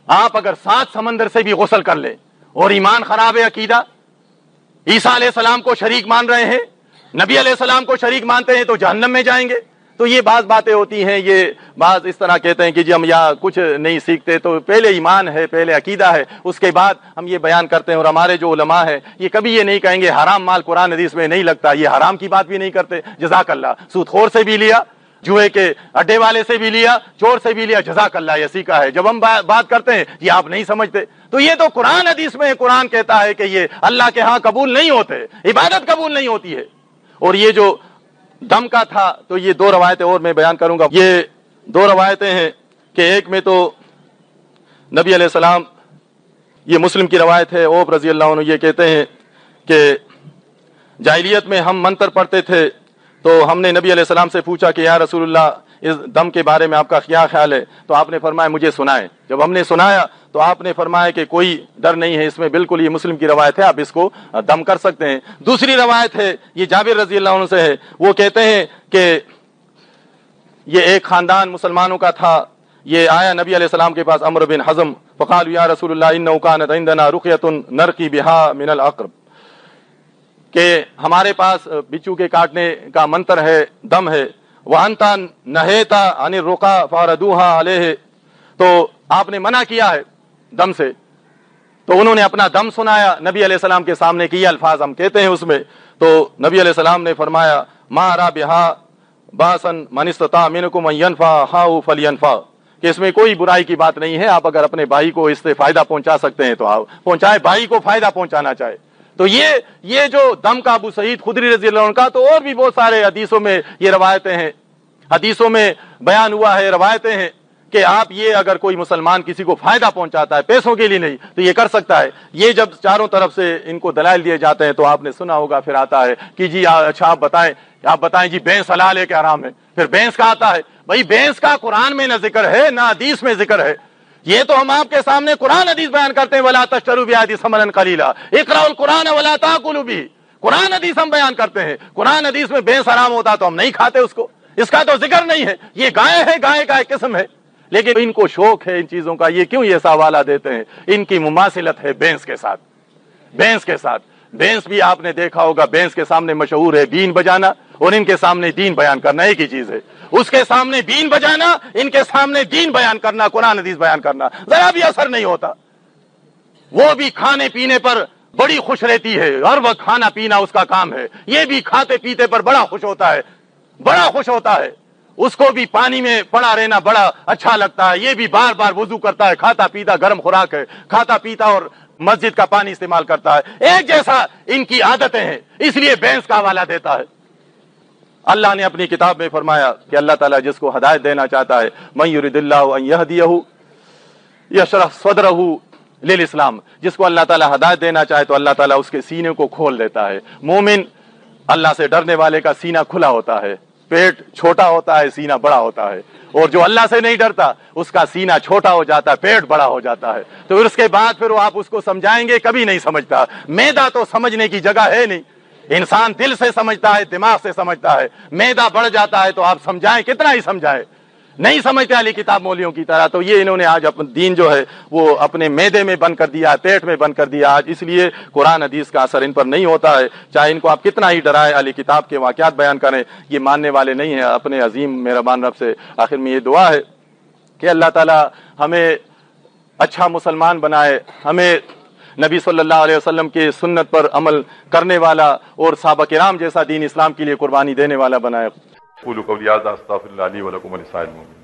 آپ اگر 7 سمندر سے بھی غسل کر لیں اور ایمان خراب ہے، عقیدہ عیسیٰ علیہ السلام کو شریک مان رہے ہیں، نبی علیہ السلام کو شریک مانتے ہیں، تو جہنم میں جائیں گے. تو یہ بعض باتیں ہوتی ہیں، یہ بعض اس طرح کہتے ہیں کہ جی ہم یا کچھ نہیں سیکھتے، تو پہلے ایمان ہے، پہلے عقیدہ ہے، اس کے بعد ہم یہ بیان کرتے ہیں. اور ہمارے جو علماء ہیں یہ کبھی یہ نہیں کہیں گے حرام مال قرآن حدیث میں نہیں لگتا، یہ حرام کی بات بھی نہیں کرتے. جزاک اللہ. سود خور سے بھی لیا، جوئے کے اڈے والے سے بھی لیا، چور سے بھی لیا، جزاک اللہ، یہ سیکھا ہے. جب ہم بات کرتے ہیں یہ آپ نہیں سمجھتے، تو یہ تو قرآن حدیث میں قرآن کہتا ہے کہ یہ اللہ کے ہاں قبول نہیں ہوتے، عبادت قبول نہیں ہوتی ہے. اور یہ جو دم کا تھا، تو یہ 2 روایتیں اور میں بیان کروں گا. یہ 2 روایتیں ہیں کہ ایک میں تو نبی علیہ السلام، یہ مسلم کی روایت ہے، اوب رضی اللہ عنہ یہ کہتے ہیں کہ جاہلیت میں ہم منتر پڑھتے تھے، تو ہم نے نبی علیہ السلام سے پوچھا کہ یا رسول اللہ اس دم کے بارے میں آپ کا کیا خیال ہے؟ تو آپ نے فرمایا مجھے سنائیں. جب ہم نے سنایا تو آپ نے فرمایا کہ کوئی ڈر نہیں ہے اس میں، بالکل یہ مسلم کی روایت ہے، آپ اس کو دم کر سکتے ہیں. دوسری روایت ہے، یہ جابر رضی اللہ عنہ سے ہے، وہ کہتے ہیں کہ یہ ایک خاندان مسلمانوں کا تھا، یہ آیا نبی علیہ السلام کے پاس عمرو بن حزم، فقالوا یا رسول اللہ انہ کانت عندنا رقیۃ نرقی بہا من العقرب، کہ ہمارے پاس بچو کے کاٹنے کا منتر ہے، دم ہے. وانتا نہیتا عن الرقا فاردوها علیہ، تو آپ نے منع کیا ہے دم سے. تو انہوں نے اپنا دم سنایا نبی علیہ السلام کے سامنے، کی یہ الفاظ ہم کہتے ہیں اس میں. تو نبی علیہ السلام نے فرمایا ما ارا بہا باسا من استطاع منکم ان ينفعه فلينفع، کہ اس میں کوئی برائی کی بات نہیں ہے، آپ اگر اپنے بھائی کو اس سے فائدہ پہنچا سکتے ہیں تو آپ پہنچائے، بھائی کو فائدہ پہنچانا چاہے. تو یہ جو دم کا ابو سعید خدری رضی اللہ عنہ کا، تو اور بھی بہت سارے حدیثوں میں یہ روایتیں ہیں، حدیثوں میں بیان ہوا ہے، روایتیں ہیں کہ آپ یہ اگر کوئی مسلمان کسی کو فائدہ پہنچاتا ہے پیسوں کے لیے نہیں تو یہ کر سکتا ہے. یہ جب چاروں طرف سے ان کو دلائل دیے جاتے ہیں تو آپ نے سنا ہوگا پھر آتا ہے کہ جی اچھا آپ بتائیں جی بھینس حلال ہے کہ حرام ہے؟ پھر بھینس کا آتا ہے. بھائی بھینس کا قرآن میں نہ ذکر ہے نہ حدیث میں ذکر ہے، یہ تو ہم آپ کے سامنے قرآن حدیث بیان کرتے ہیں. وَلَا تَشْتَرُوا بِآيَاتِي ثَمَنًا قَلِيلًا اقرأوا القرآن وَلَا تَأْكُلُوا بِهِ، قرآن حدیث ہم بیان کرتے ہیں. قرآن حدیث میں بھینس حرام ہوتا تو ہم نہیں کھاتے اس کو، اس کا تو ذکر نہیں ہے. یہ گائے ہے، گائے کا ایک قسم ہے، لیکن ان کو شوق ہے ان چیزوں کا، یہ کیوں یہ حوالہ دیتے ہیں؟ ان کی مماثلت ہے بھینس کے ساتھ. بھینس کے ساتھ، بھینس بھی آپ نے دیکھا ہوگا، بھینس کے سامنے مشہور ہے بین بجانا، اور ان کے سامنے دین بیان کرنا ایک ہی چیز ہے. اس کے سامنے بین بجانا، ان کے سامنے دین بیان کرنا، قرآن حدیث بیان کرنا، ذرا بھی اثر نہیں ہوتا. وہ بھی کھانے پینے پر بڑی خوش رہتی ہے، ہر وقت کھانا پینا اس کا کام ہے. یہ بھی کھاتے پیتے پر بڑا خوش ہوتا ہے، بڑا خوش ہوتا ہے. اس کو بھی پانی میں پڑا رہنا بڑا اچھا لگتا ہے. یہ بھی بار بار وضو کرتا ہے، کھاتا پیتا گرم خوراک ہے، کھاتا پیتا اور مسجد کا پانی استعمال کرتا ہے. ایک جیسا ان کی عادتیں ہیں، اس لیے بھینس کا حوالہ دیتا ہے. اللہ نے اپنی کتاب میں فرمایا کہ اللہ تعالیٰ جس کو ہدایت دینا چاہتا ہے، من یرید اللہ ان یہدیہ یشرح صدرہ للاسلام، جس کو اللہ تعالیٰ ہدایت دینا چاہے تو اللہ تعالیٰ اس کے سینے کو کھول دیتا ہے. مومن اللہ سے ڈرنے والے کا سینہ کھلا ہوتا ہے، پیٹ چھوٹا ہوتا ہے، سینہ بڑا ہوتا ہے. اور جو اللہ سے نہیں ڈرتا اس کا سینہ چھوٹا ہو جاتا ہے، پیٹ بڑا ہو جاتا ہے. تو اس کے بعد پھر وہ آپ اس کو سمجھائیں گے کبھی نہیں سمجھتا. معدہ تو سمجھنے کی جگہ ہے نہیں، انسان دل سے سمجھتا ہے، دماغ سے سمجھتا ہے. معدہ بڑھ جاتا ہے تو آپ سمجھائیں کتنا ہی سمجھائیں، نہیں سمجھتے علی کتاب مولیوں کی طرح. تو یہ انہوں نے آج اپنا دین جو ہے وہ اپنے معدے میں بند کر دیا، پیٹ میں بند کر دیا آج. اس لیے قرآن حدیث کا اثر ان پر نہیں ہوتا ہے، چاہے ان کو آپ کتنا ہی ڈرائیں، علی کتاب کے واقعات بیان کریں، یہ ماننے والے نہیں ہیں. اپنے عظیم مہربان رب سے آخر میں یہ دعا ہے کہ اللہ تعالی ہمیں اچھا مسلمان بنائے، ہمیں نبی صلی اللہ علیہ وسلم کی سنت پر عمل کرنے والا اور صحابہ کرام جیسا دین اسلام کے لیے قربانی دینے والا بنائے. قولوا قولی ھذا استغفر اللہ لی ولکم ولسائر المؤمنین.